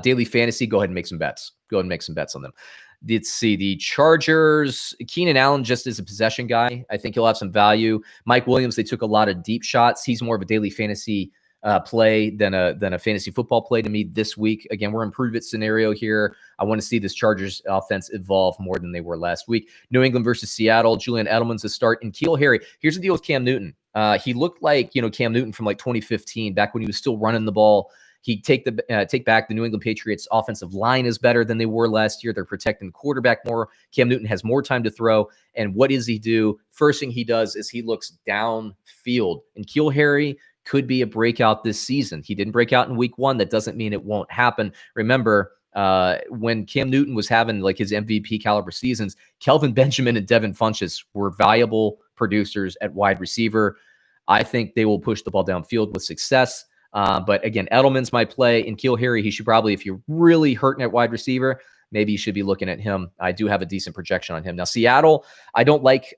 Daily fantasy, go ahead and make some bets. Go ahead and make some bets on them. Let's see, the Chargers, Keenan Allen just is a possession guy. I think he'll have some value. Mike Williams, they took a lot of deep shots. He's more of a daily fantasy play than a fantasy football play to me this week. Again, we're in prove it scenario here. I want to see this Chargers offense evolve more than they were last week. New England versus Seattle, Julian Edelman's a start. And N'Keal Harry, here's the deal with Cam Newton. He looked like, Cam Newton from like 2015, back when he was still running the ball. He'd take back the New England Patriots offensive line is better than they were last year. They're protecting the quarterback more. Cam Newton has more time to throw. And what does he do? First thing he does is he looks downfield. And N'Keal Harry could be a breakout this season. He didn't break out in week 1. That doesn't mean it won't happen. Remember, when Cam Newton was having like his MVP caliber seasons, Kelvin Benjamin and Devin Funchess were valuable producers at wide receiver. I think they will push the ball downfield with success. But again, Edelman's my play. And N'Keal Harry, he should probably, if you're really hurting at wide receiver, maybe you should be looking at him. I do have a decent projection on him. Now, Seattle, I don't like,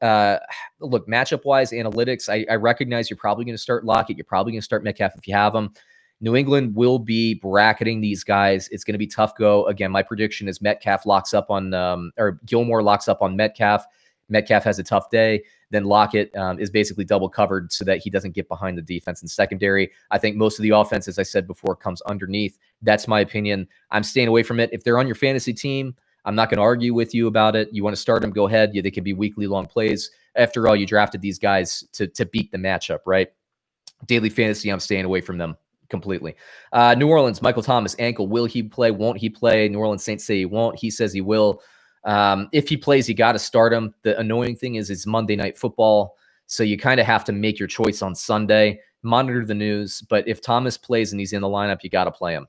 look, matchup-wise, analytics, I recognize you're probably going to start Lockett. You're probably going to start Metcalf if you have them. New England will be bracketing these guys. It's going to be tough go. Again, my prediction is Metcalf locks up on, or Gilmore locks up on Metcalf. Metcalf has a tough day. Then Lockett is basically double covered so that he doesn't get behind the defense and secondary. I think most of the offense, as I said before, comes underneath. That's my opinion. I'm staying away from it. If they're on your fantasy team, I'm not going to argue with you about it. You want to start them, go ahead. Yeah, they can be weekly long plays. After all, you drafted these guys to beat the matchup, right? Daily fantasy, I'm staying away from them completely. New Orleans, Michael Thomas, ankle. Will he play? Won't he play? New Orleans Saints say he won't. He says he will. If he plays, you got to start him. The annoying thing is it's Monday Night Football, so you kind of have to make your choice on Sunday. Monitor the news, but if Thomas plays and he's in the lineup, you got to play him.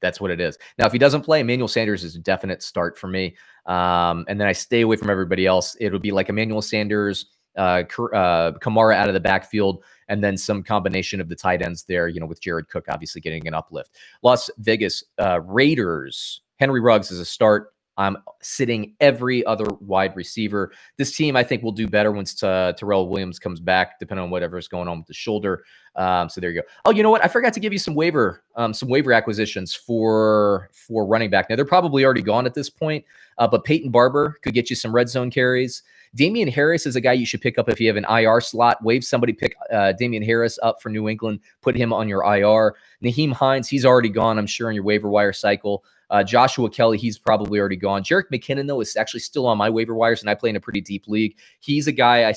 That's what it is. Now, if he doesn't play, Emmanuel Sanders is a definite start for me. And then I stay away from everybody else. It'll be like Emmanuel Sanders, Kamara out of the backfield, and then some combination of the tight ends there, with Jared Cook obviously getting an uplift. Las Vegas Raiders, Henry Ruggs is a start. I'm sitting every other wide receiver. This team, I think, will do better once Terrell Williams comes back, depending on whatever's going on with the shoulder. So there you go. Oh, you know what? I forgot to give you some waiver acquisitions for running back. Now, they're probably already gone at this point, but Peyton Barber could get you some red zone carries. Damian Harris is a guy you should pick up if you have an IR slot. Wave somebody, pick Damian Harris up for New England, put him on your IR. Nahim Hines, he's already gone, I'm sure, in your waiver wire cycle. Joshua Kelly, he's probably already gone. Jerick McKinnon, though, is actually still on my waiver wires, and I play in a pretty deep league. He's a guy I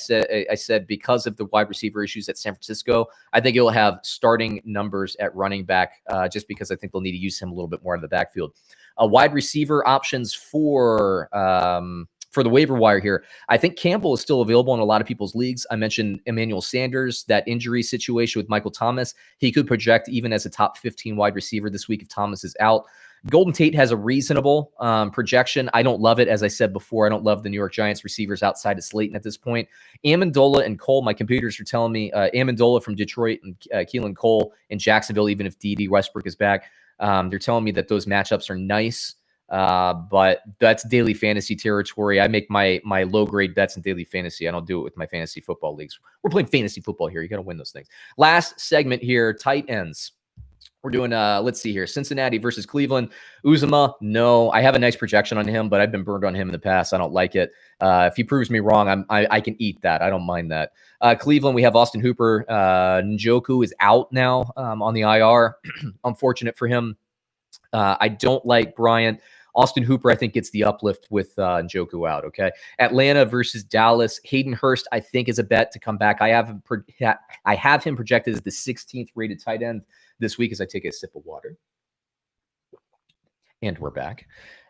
said because of the wide receiver issues at San Francisco, I think he'll have starting numbers at running back just because I think they'll need to use him a little bit more out of the backfield. Wide receiver options for the waiver wire here. I think Campbell is still available in a lot of people's leagues. I mentioned Emmanuel Sanders, that injury situation with Michael Thomas. He could project even as a top 15 wide receiver this week if Thomas is out. Golden Tate has a reasonable projection. I don't love it. As I said before, I don't love the New York Giants receivers outside of Slayton at this point. Amendola and Cole, my computers are telling me Amendola from Detroit and Keelan Cole in Jacksonville, even if D.D. Westbrook is back. They're telling me that those matchups are nice. But that's daily fantasy territory. I make my low grade bets in daily fantasy. I don't do it with my fantasy football leagues. We're playing fantasy football here. You got to win those things. Last segment here, tight ends. We're doing, let's see here, Cincinnati versus Cleveland. Uzomah, no. I have a nice projection on him, but I've been burned on him in the past. I don't like it. If he proves me wrong, I can eat that. I don't mind that. Cleveland, we have Austin Hooper. Njoku is out now on the IR. Unfortunate for him. I don't like Bryant. Austin Hooper, I think, gets the uplift with Njoku out, okay? Atlanta versus Dallas. Hayden Hurst, I think, is a bet to come back. I have him projected as the 16th rated tight end this week as I take a sip of water. And we're back.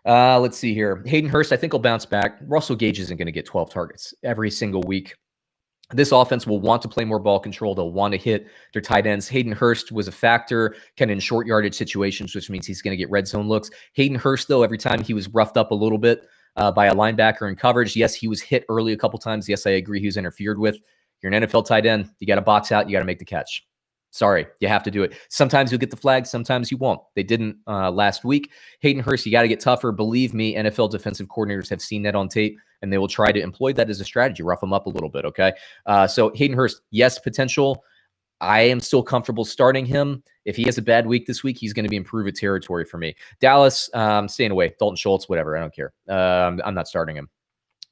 Let's see here. Hayden Hurst, I think, will bounce back. Russell Gage isn't going to get 12 targets every single week. This offense will want to play more ball control. They'll want to hit their tight ends. Hayden Hurst was a factor kind of in short yardage situations, which means he's going to get red zone looks. Hayden Hurst, though, every time he was roughed up a little bit by a linebacker in coverage. Yes, he was hit early a couple times. Yes, I agree he was interfered with. You're an NFL tight end. You got to box out. You got to make the catch. Sorry, you have to do it. Sometimes you'll get the flag. Sometimes you won't. They didn't last week. Hayden Hurst, you got to get tougher. Believe me, NFL defensive coordinators have seen that on tape, and they will try to employ that as a strategy, rough him up a little bit, okay? So Hayden Hurst, yes, potential. I am still comfortable starting him. If he has a bad week this week, he's going to be improved territory for me. Dallas, staying away. Dalton Schultz, whatever. I don't care. I'm not starting him.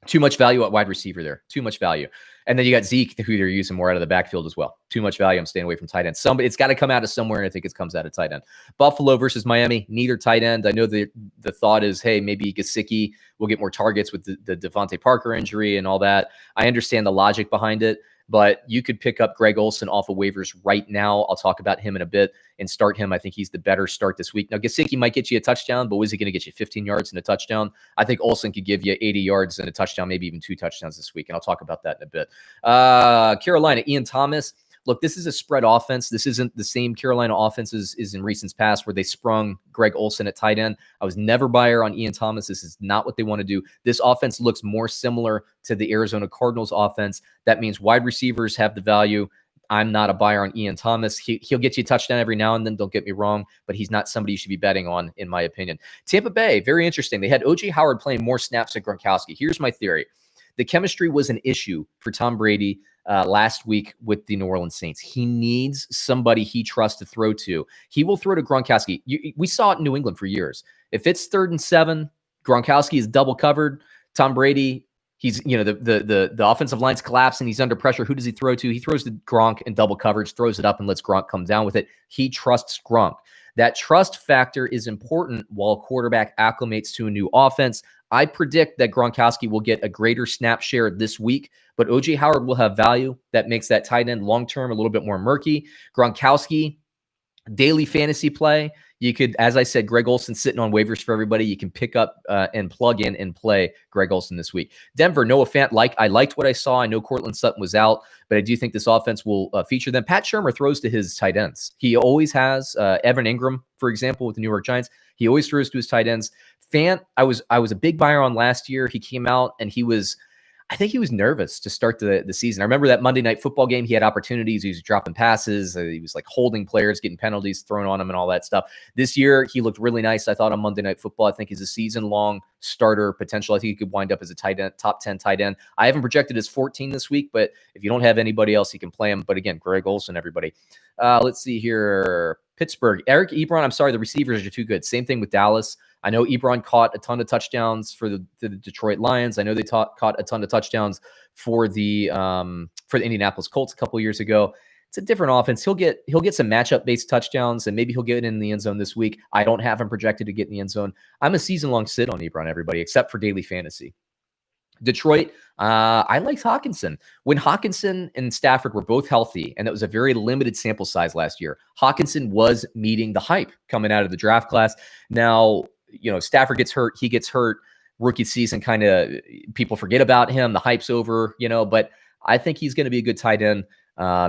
Too much value at wide receiver there. Too much value. And then you got Zeke, who they're using more out of the backfield as well. Too much value. I'm staying away from tight end. It's got to come out of somewhere, and I think it comes out of tight end. Buffalo versus Miami, neither tight end. I know the thought is, hey, maybe Gesicki will get more targets with the Devontae Parker injury and all that. I understand the logic behind it, but you could pick up Greg Olsen off of waivers right now. I'll talk about him in a bit and start him. I think he's the better start this week. Now, Gesicki might get you a touchdown, but is he going to get you 15 yards and a touchdown? I think Olsen could give you 80 yards and a touchdown, maybe even 2 touchdowns this week, and I'll talk about that in a bit. Carolina, Ian Thomas. Look, this is a spread offense. This isn't the same Carolina offense as in recent past where they sprung Greg Olsen at tight end. I was never buyer on Ian Thomas. This is not what they want to do. This offense looks more similar to the Arizona Cardinals offense. That means wide receivers have the value. I'm not a buyer on Ian Thomas. He'll get you a touchdown every now and then, don't get me wrong, but he's not somebody you should be betting on, in my opinion. Tampa Bay, very interesting. They had O.J. Howard playing more snaps than Gronkowski. Here's my theory. The chemistry was an issue for Tom Brady last week with the New Orleans Saints. He needs somebody he trusts to throw to. He will throw to Gronkowski. We saw it in New England for years. If it's 3rd and 7, Gronkowski is double covered. Tom Brady, he's, the offensive line's collapsing. He's under pressure. Who does he throw to? He throws to Gronk in double coverage, throws it up, and lets Gronk come down with it. He trusts Gronk. That trust factor is important while a quarterback acclimates to a new offense. I predict that Gronkowski will get a greater snap share this week, but O.J. Howard will have value that makes that tight end long-term a little bit more murky. Gronkowski, daily fantasy play. You could, as I said, Greg Olsen sitting on waivers for everybody. You can pick up and plug in and play Greg Olsen this week. Denver, Noah Fant, I liked what I saw. I know Cortland Sutton was out, but I do think this offense will feature them. Pat Shurmur throws to his tight ends. He always has. Evan Ingram, for example, with the New York Giants, he always throws to his tight ends. Fant, I was a big buyer on last year. He came out and he was, I think he was nervous to start the season. I remember that Monday Night Football game. He had opportunities. He was dropping passes. He was like holding players, getting penalties thrown on him and all that stuff. This year, he looked really nice, I thought, on Monday Night Football. I think he's a season-long starter potential. I think he could wind up as a tight end, top 10 tight end. I haven't projected as 14 this week, but if you don't have anybody else, you can play him. But again, Greg Olsen, everybody. Let's see here. Pittsburgh. Eric Ebron, I'm sorry, the receivers are too good. Same thing with Dallas. I know Ebron caught a ton of touchdowns for the Detroit Lions. I know they caught a ton of touchdowns for the Indianapolis Colts a couple years ago. It's a different offense. He'll get some matchup-based touchdowns, and maybe he'll get in the end zone this week. I don't have him projected to get in the end zone. I'm a season-long sit on Ebron, everybody, except for daily fantasy. Detroit, I liked Hawkinson. When Hawkinson and Stafford were both healthy, and that was a very limited sample size last year, Hawkinson was meeting the hype coming out of the draft class. Now, Stafford gets hurt, he gets hurt. Rookie season, kind of people forget about him. The hype's over, but I think he's going to be a good tight end.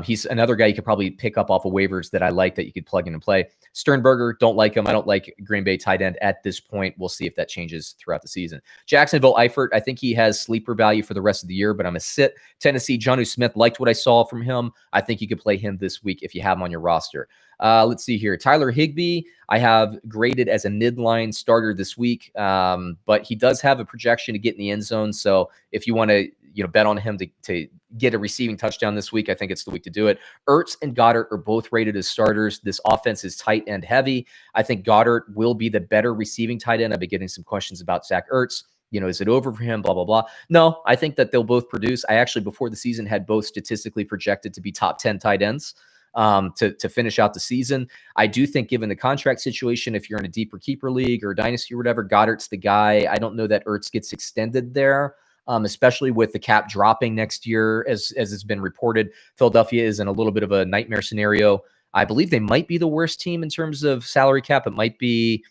He's another guy you could probably pick up off of waivers that I like that you could plug in and play. Sternberger, don't like him. I don't like Green Bay tight end at this point. We'll see if that changes throughout the season. Jacksonville, Eifert, I think he has sleeper value for the rest of the year, but I'm a sit. Tennessee, Jonnu Smith, liked what I saw from him. I think you could play him this week if you have him on your roster. Let's see here. Tyler Higbee, I have graded as a midline starter this week, but he does have a projection to get in the end zone. So if you want to bet on him to get a receiving touchdown this week, I think it's the week to do it. Ertz and Goddard are both rated as starters. This offense is tight end heavy. I think Goddard will be the better receiving tight end. I've been getting some questions about Zach Ertz. Is it over for him? Blah, blah, blah. No, I think that they'll both produce. I actually, before the season, had both statistically projected to be top 10 tight ends to finish out the season. I do think, given the contract situation, if you're in a deeper keeper league or dynasty or whatever, Goddard's the guy. I don't know that Ertz gets extended there. Especially with the cap dropping next year, as it's been reported. Philadelphia is in a little bit of a nightmare scenario. I believe they might be the worst team in terms of salary cap. It might be.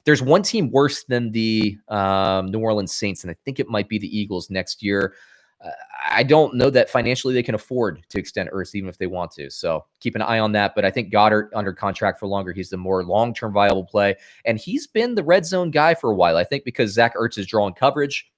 There's one team worse than the New Orleans Saints, and I think it might be the Eagles next year. I don't know that financially they can afford to extend Ertz, even if they want to. So keep an eye on that. But I think Goddard under contract for longer. He's the more long-term viable play. And he's been the red zone guy for a while, I think, because Zach Ertz is drawing coverage.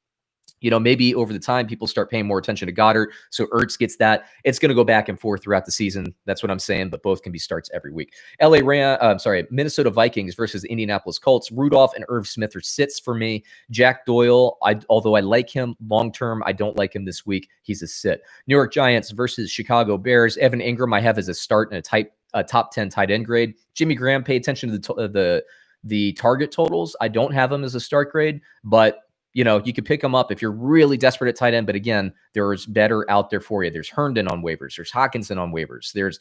Maybe over the time, people start paying more attention to Goddard. So Ertz gets that. It's going to go back and forth throughout the season. That's what I'm saying, but both can be starts every week. Minnesota Vikings versus Indianapolis Colts. Rudolph and Irv Smith are sits for me. Jack Doyle, although I like him long-term, I don't like him this week. He's a sit. New York Giants versus Chicago Bears. Evan Ingram, I have as a start in a top 10 tight end grade. Jimmy Graham, pay attention to the target totals. I don't have him as a start grade, but you could pick them up if you're really desperate at tight end. But again, there's better out there for you. There's Herndon on waivers. There's Hawkinson on waivers. There's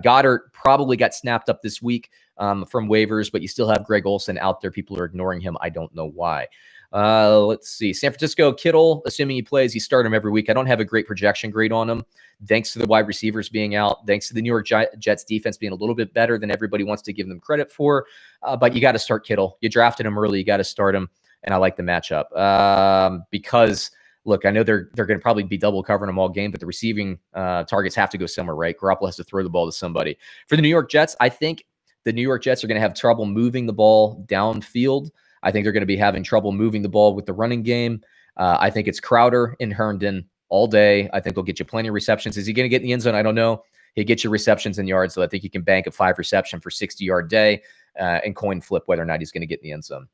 Goddard probably got snapped up this week from waivers, but you still have Greg Olsen out there. People are ignoring him. I don't know why. Let's see. San Francisco, Kittle, assuming he plays, you start him every week. I don't have a great projection grade on him. Thanks to the wide receivers being out. Thanks to the New York Jets defense being a little bit better than everybody wants to give them credit for. But you got to start Kittle. You drafted him early. You got to start him. And I like the matchup because, look, I know they're going to probably be double covering them all game, but the receiving targets have to go somewhere, right? Garoppolo has to throw the ball to somebody. For the New York Jets, I think the New York Jets are going to have trouble moving the ball downfield. I think they're going to be having trouble moving the ball with the running game. I think it's Crowder and Herndon all day. I think they'll get you plenty of receptions. Is he going to get in the end zone? I don't know. He'll get you receptions and yards, so I think you can bank a 5 reception for 60-yard day and coin flip whether or not he's going to get in the end zone.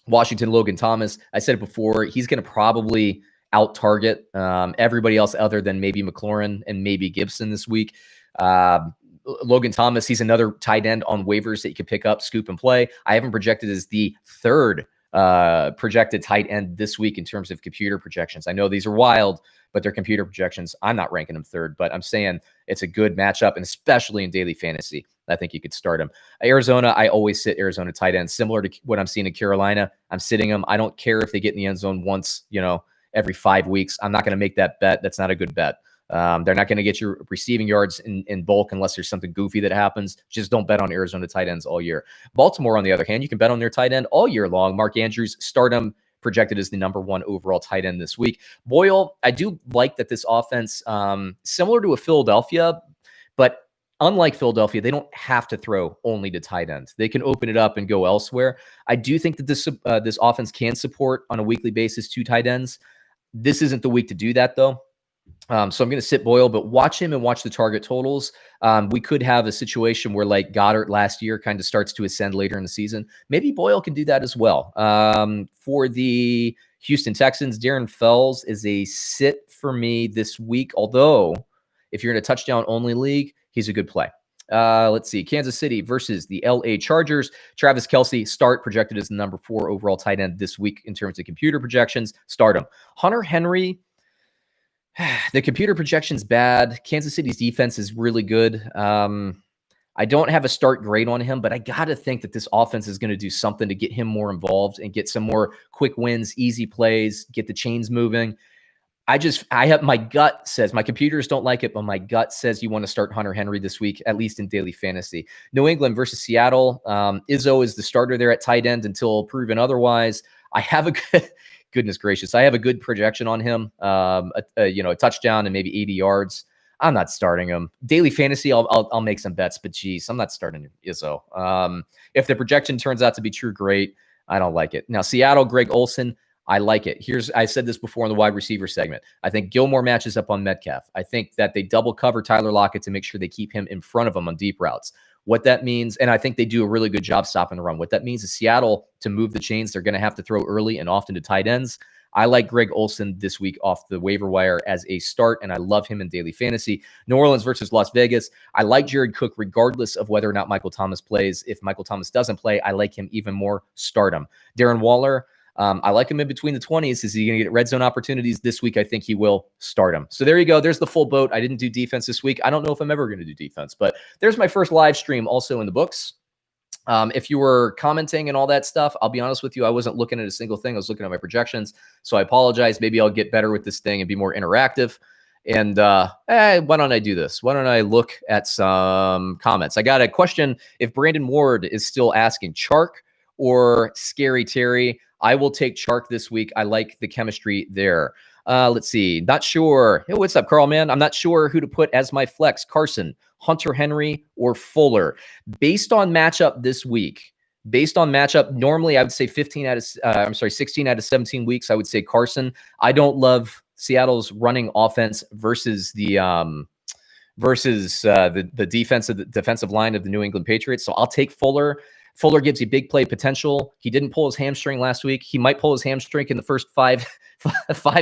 Washington, Logan Thomas. I said it before. He's going to probably out-target everybody else other than maybe McLaurin and maybe Gibson this week. Logan Thomas, he's another tight end on waivers that you can pick up, scoop, and play. I haven't projected as the third projected tight end this week in terms of computer projections. I know these are wild, but they're computer projections. I'm not ranking him third, but I'm saying it's a good matchup, and especially in daily fantasy, I think you could start him. Arizona, I always sit Arizona tight end. Similar to what I'm seeing in Carolina, I'm sitting them. I don't care if they get in the end zone once, every 5 weeks. I'm not going to make that bet. That's not a good bet. They're not going to get your receiving yards in bulk unless there's something goofy that happens. Just don't bet on Arizona tight ends all year. Baltimore, on the other hand, you can bet on their tight end all year long. Mark Andrews, start him, projected as the number 1 overall tight end this week. Boyle, I do like that this offense, similar to a Philadelphia, but unlike Philadelphia, they don't have to throw only to tight ends. They can open it up and go elsewhere. I do think that this offense can support on a weekly basis 2 tight ends. This isn't the week to do that, though. So I'm going to sit Boyle, but watch him and watch the target totals. We could have a situation where like Goddard last year kind of starts to ascend later in the season. Maybe Boyle can do that as well. For the Houston Texans, Darren Fells is a sit for me this week. Although if you're in a touchdown only league, he's a good play. Let's see. Kansas City versus the LA Chargers. Travis Kelce, start, projected as the number 4 overall tight end this week in terms of computer projections. Start him. Hunter Henry, the computer projection's bad. Kansas City's defense is really good. I don't have a start grade on him, but I got to think that this offense is going to do something to get him more involved and get some more quick wins, easy plays, get the chains moving. My gut says, my computers don't like it, but my gut says you want to start Hunter Henry this week, at least in daily fantasy. New England versus Seattle. Izzo is the starter there at tight end until proven otherwise. I have a good, goodness gracious, I have a good projection on him. A touchdown and maybe 80 yards. I'm not starting him. Daily fantasy, I'll make some bets, but geez, I'm not starting Izzo. If the projection turns out to be true, great. I don't like it. Now, Seattle, Greg Olsen, I like it. I said this before in the wide receiver segment. I think Gilmore matches up on Metcalf. I think that they double cover Tyler Lockett to make sure they keep him in front of him on deep routes. What that means, and I think they do a really good job stopping the run. What that means is Seattle, to move the chains, they're going to have to throw early and often to tight ends. I like Greg Olsen this week off the waiver wire as a start, and I love him in daily fantasy. New Orleans versus Las Vegas. I like Jared Cook regardless of whether or not Michael Thomas plays. If Michael Thomas doesn't play, I like him even more. Start him. Darren Waller, I like him in between the 20s. Is he going to get red zone opportunities this week? I think he will. Start him. So there you go. There's the full boat. I didn't do defense this week. I don't know if I'm ever going to do defense, but there's my first live stream also in the books. If you were commenting and all that stuff, I'll be honest with you, I wasn't looking at a single thing. I was looking at my projections. So I apologize. Maybe I'll get better with this thing and be more interactive. And why don't I do this? Why don't I look at some comments? I got a question. If Brandon Ward is still asking, Chark or Scary Terry, I will take Chark this week. I like the chemistry there. Let's see. Not sure. Hey, what's up, Carl, man? I'm not sure who to put as my flex. Carson, Hunter Henry, or Fuller. Based on matchup this week, normally I would say 16 out of 17 weeks, I would say Carson. I don't love Seattle's running offense versus the defensive line of the New England Patriots. So I'll take Fuller. Fuller gives you big play potential. He didn't pull his hamstring last week. He might pull his hamstring in the first 5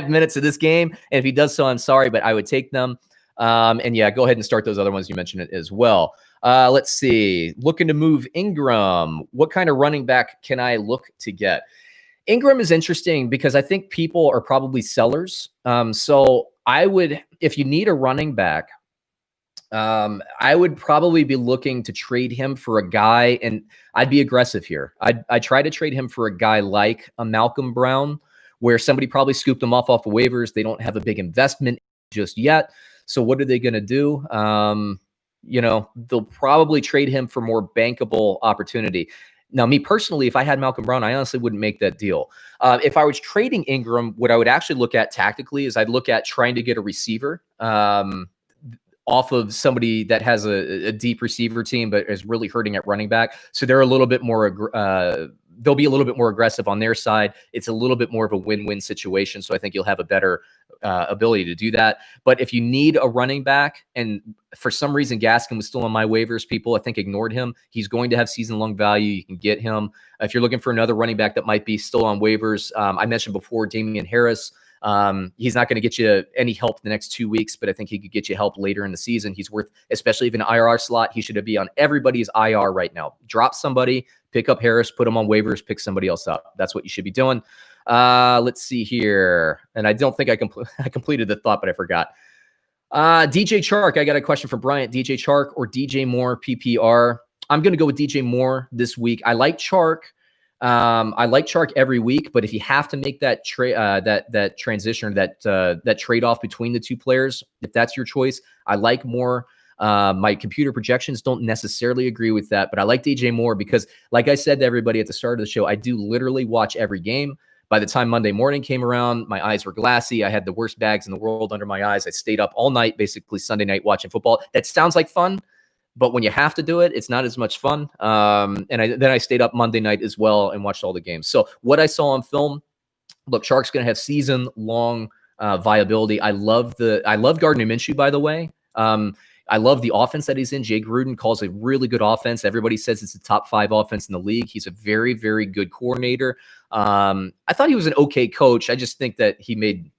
minutes of this game. And if he does so, I'm sorry, but I would take them. And yeah, go ahead and start those other ones. You mentioned it as well. Let's see. Looking to move Ingram. What kind of running back can I look to get? Ingram is interesting because I think people are probably sellers. So I would, if you need a running back, I would probably be looking to trade him for a guy, and I'd be aggressive here. I'd try to trade him for a guy like a Malcolm Brown, where somebody probably scooped him off of waivers. They don't have a big investment just yet. So what are they going to do? They'll probably trade him for more bankable opportunity. Now, me personally, if I had Malcolm Brown, I honestly wouldn't make that deal. If I was trading Ingram, what I would actually look at tactically is I'd look at trying to get a receiver off of somebody that has a deep receiver team, but is really hurting at running back. So they're a little bit more, they'll be a little bit more aggressive on their side. It's a little bit more of a win-win situation. So I think you'll have a better ability to do that. But if you need a running back, and for some reason Gaskin was still on my waivers, people I think ignored him. He's going to have season-long value. You can get him. If you're looking for another running back that might be still on waivers, I mentioned before Damian Harris. He's not going to get you any help the next 2 weeks, but I think he could get you help later in the season. He's worth, especially if an IR slot, he should be on everybody's IR right now. Drop somebody, pick up Harris, put him on waivers, pick somebody else up. That's what you should be doing. Let's see here. And I don't think I completed the thought, but I forgot. DJ Chark. I got a question from Bryant. DJ Chark or DJ Moore PPR? I'm going to go with DJ Moore this week. I like Chark. I like Chark every week, but if you have to make that that transition, that trade-off between the two players, if that's your choice, I like Moore. My computer projections don't necessarily agree with that, but I like DJ Moore because, like I said to everybody at the start of the show, I do literally watch every game. By the time Monday morning came around, my eyes were glassy. I had the worst bags in the world under my eyes. I stayed up all night, basically Sunday night, watching football. That sounds like fun, but when you have to do it, it's not as much fun. Then I stayed up Monday night as well and watched all the games. So what I saw on film, look, Chark's going to have season-long viability. I love Gardner Minshew, by the way. I love the offense that he's in. Jay Gruden calls a really good offense. Everybody says it's a top 5 offense in the league. He's a very, very good coordinator. I thought he was an okay coach. I just think that he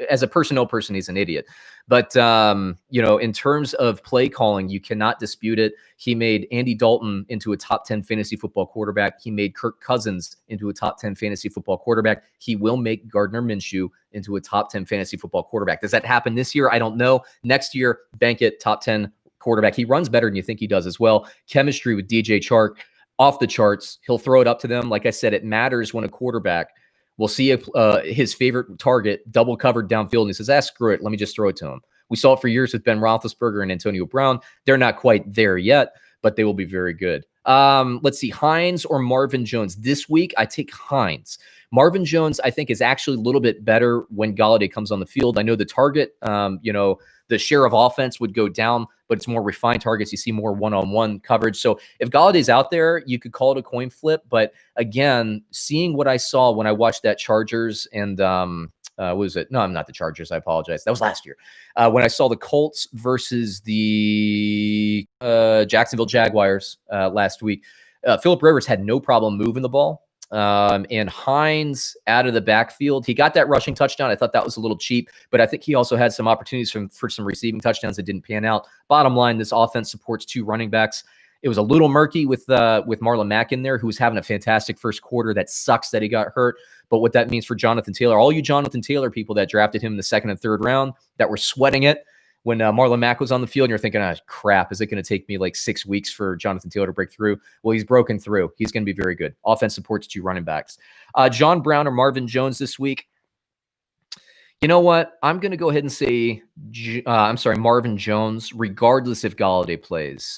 as a personnel person, he's an idiot. But, in terms of play calling, you cannot dispute it. He made Andy Dalton into a top 10 fantasy football quarterback. He made Kirk Cousins into a top 10 fantasy football quarterback. He will make Gardner Minshew into a top 10 fantasy football quarterback. Does that happen this year? I don't know. Next year, bank it, top 10 quarterback. He runs better than you think he does as well. Chemistry with DJ Chark, off the charts. He'll throw it up to them. Like I said, it matters when a quarterback will see his favorite target double covered downfield, and he says, screw it. Let me just throw it to him. We saw it for years with Ben Roethlisberger and Antonio Brown. They're not quite there yet, but they will be very good. Let's see, Hines or Marvin Jones. This week, I take Hines. Marvin Jones, I think, is actually a little bit better when Golladay comes on the field. I know the target, the share of offense would go down, but it's more refined targets. You see more one-on-one coverage. So if Galladay's out there, you could call it a coin flip. But again, seeing what I saw when I watched that Chargers and what was it? No, I'm not the Chargers. I apologize. That was last year. When I saw the Colts versus the Jacksonville Jaguars last week, Phillip Roberts had no problem moving the ball. And Hines out of the backfield, he got that rushing touchdown. I thought that was a little cheap, but I think he also had some opportunities for some receiving touchdowns that didn't pan out. Bottom line, this offense supports 2 running backs. It was a little murky with Marlon Mack in there, who was having a fantastic first quarter. That sucks that he got hurt. But what that means for Jonathan Taylor, all you Jonathan Taylor people that drafted him in the 2nd and 3rd round that were sweating it when Marlon Mack was on the field, and you're thinking, crap, is it going to take me like 6 weeks for Jonathan Taylor to break through? Well, he's broken through. He's going to be very good. Offense supports 2 running backs. John Brown or Marvin Jones this week? You know what? I'm going to go ahead and say, Marvin Jones, regardless if Golladay plays.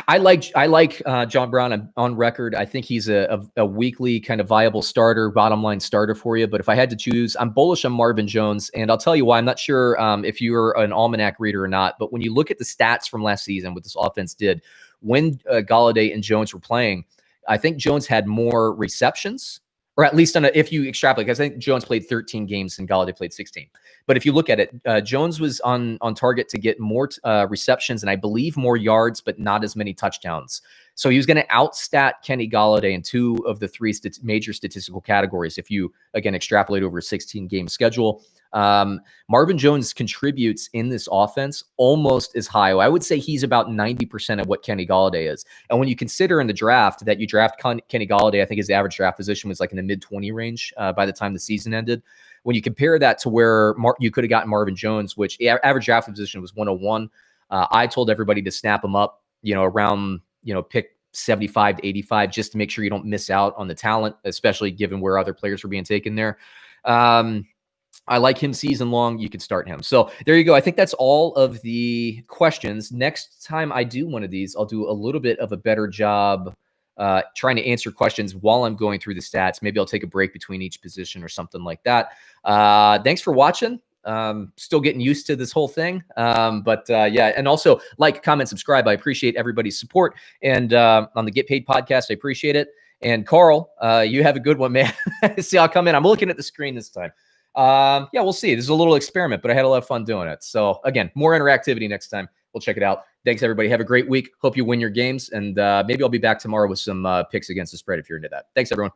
I like John Brown on record. I think he's a weekly kind of viable starter, bottom line starter for you. But if I had to choose, I'm bullish on Marvin Jones, and I'll tell you why. I'm not sure if you're an almanac reader or not, but when you look at the stats from last season, what this offense did when Golladay and Jones were playing, I think Jones had more receptions, or at least if you extrapolate, because I think Jones played 13 games and Golladay played 16. But if you look at it, Jones was on target to get more receptions and I believe more yards, but not as many touchdowns. So he was going to outstat Kenny Golladay in 2 of the 3 major statistical categories. If you, again, extrapolate over a 16-game schedule, Marvin Jones contributes in this offense almost as high. I would say he's about 90% of what Kenny Golladay is. And when you consider in the draft that you draft Kenny Golladay, I think his average draft position was like in the mid-20 range by the time the season ended. When you compare that to where you could have gotten Marvin Jones, which average draft position was 101, I told everybody to snap him up, around, pick 75 to 85, just to make sure you don't miss out on the talent, especially given where other players were being taken there. I like him season long. You could start him. So there you go. I think that's all of the questions. Next time I do one of these, I'll do a little bit of a better job trying to answer questions while I'm going through the stats. Maybe I'll take a break between each position or something like that. Thanks for watching. Still getting used to this whole thing. Yeah. And also like, comment, subscribe. I appreciate everybody's support. And on the Get Paid podcast, I appreciate it. And Carl, you have a good one, man. See, I'll come in. I'm looking at the screen this time. Yeah, we'll see. This is a little experiment, but I had a lot of fun doing it. So again, more interactivity next time. We'll check it out. Thanks, everybody. Have a great week. Hope you win your games. And maybe I'll be back tomorrow with some picks against the spread if you're into that. Thanks, everyone.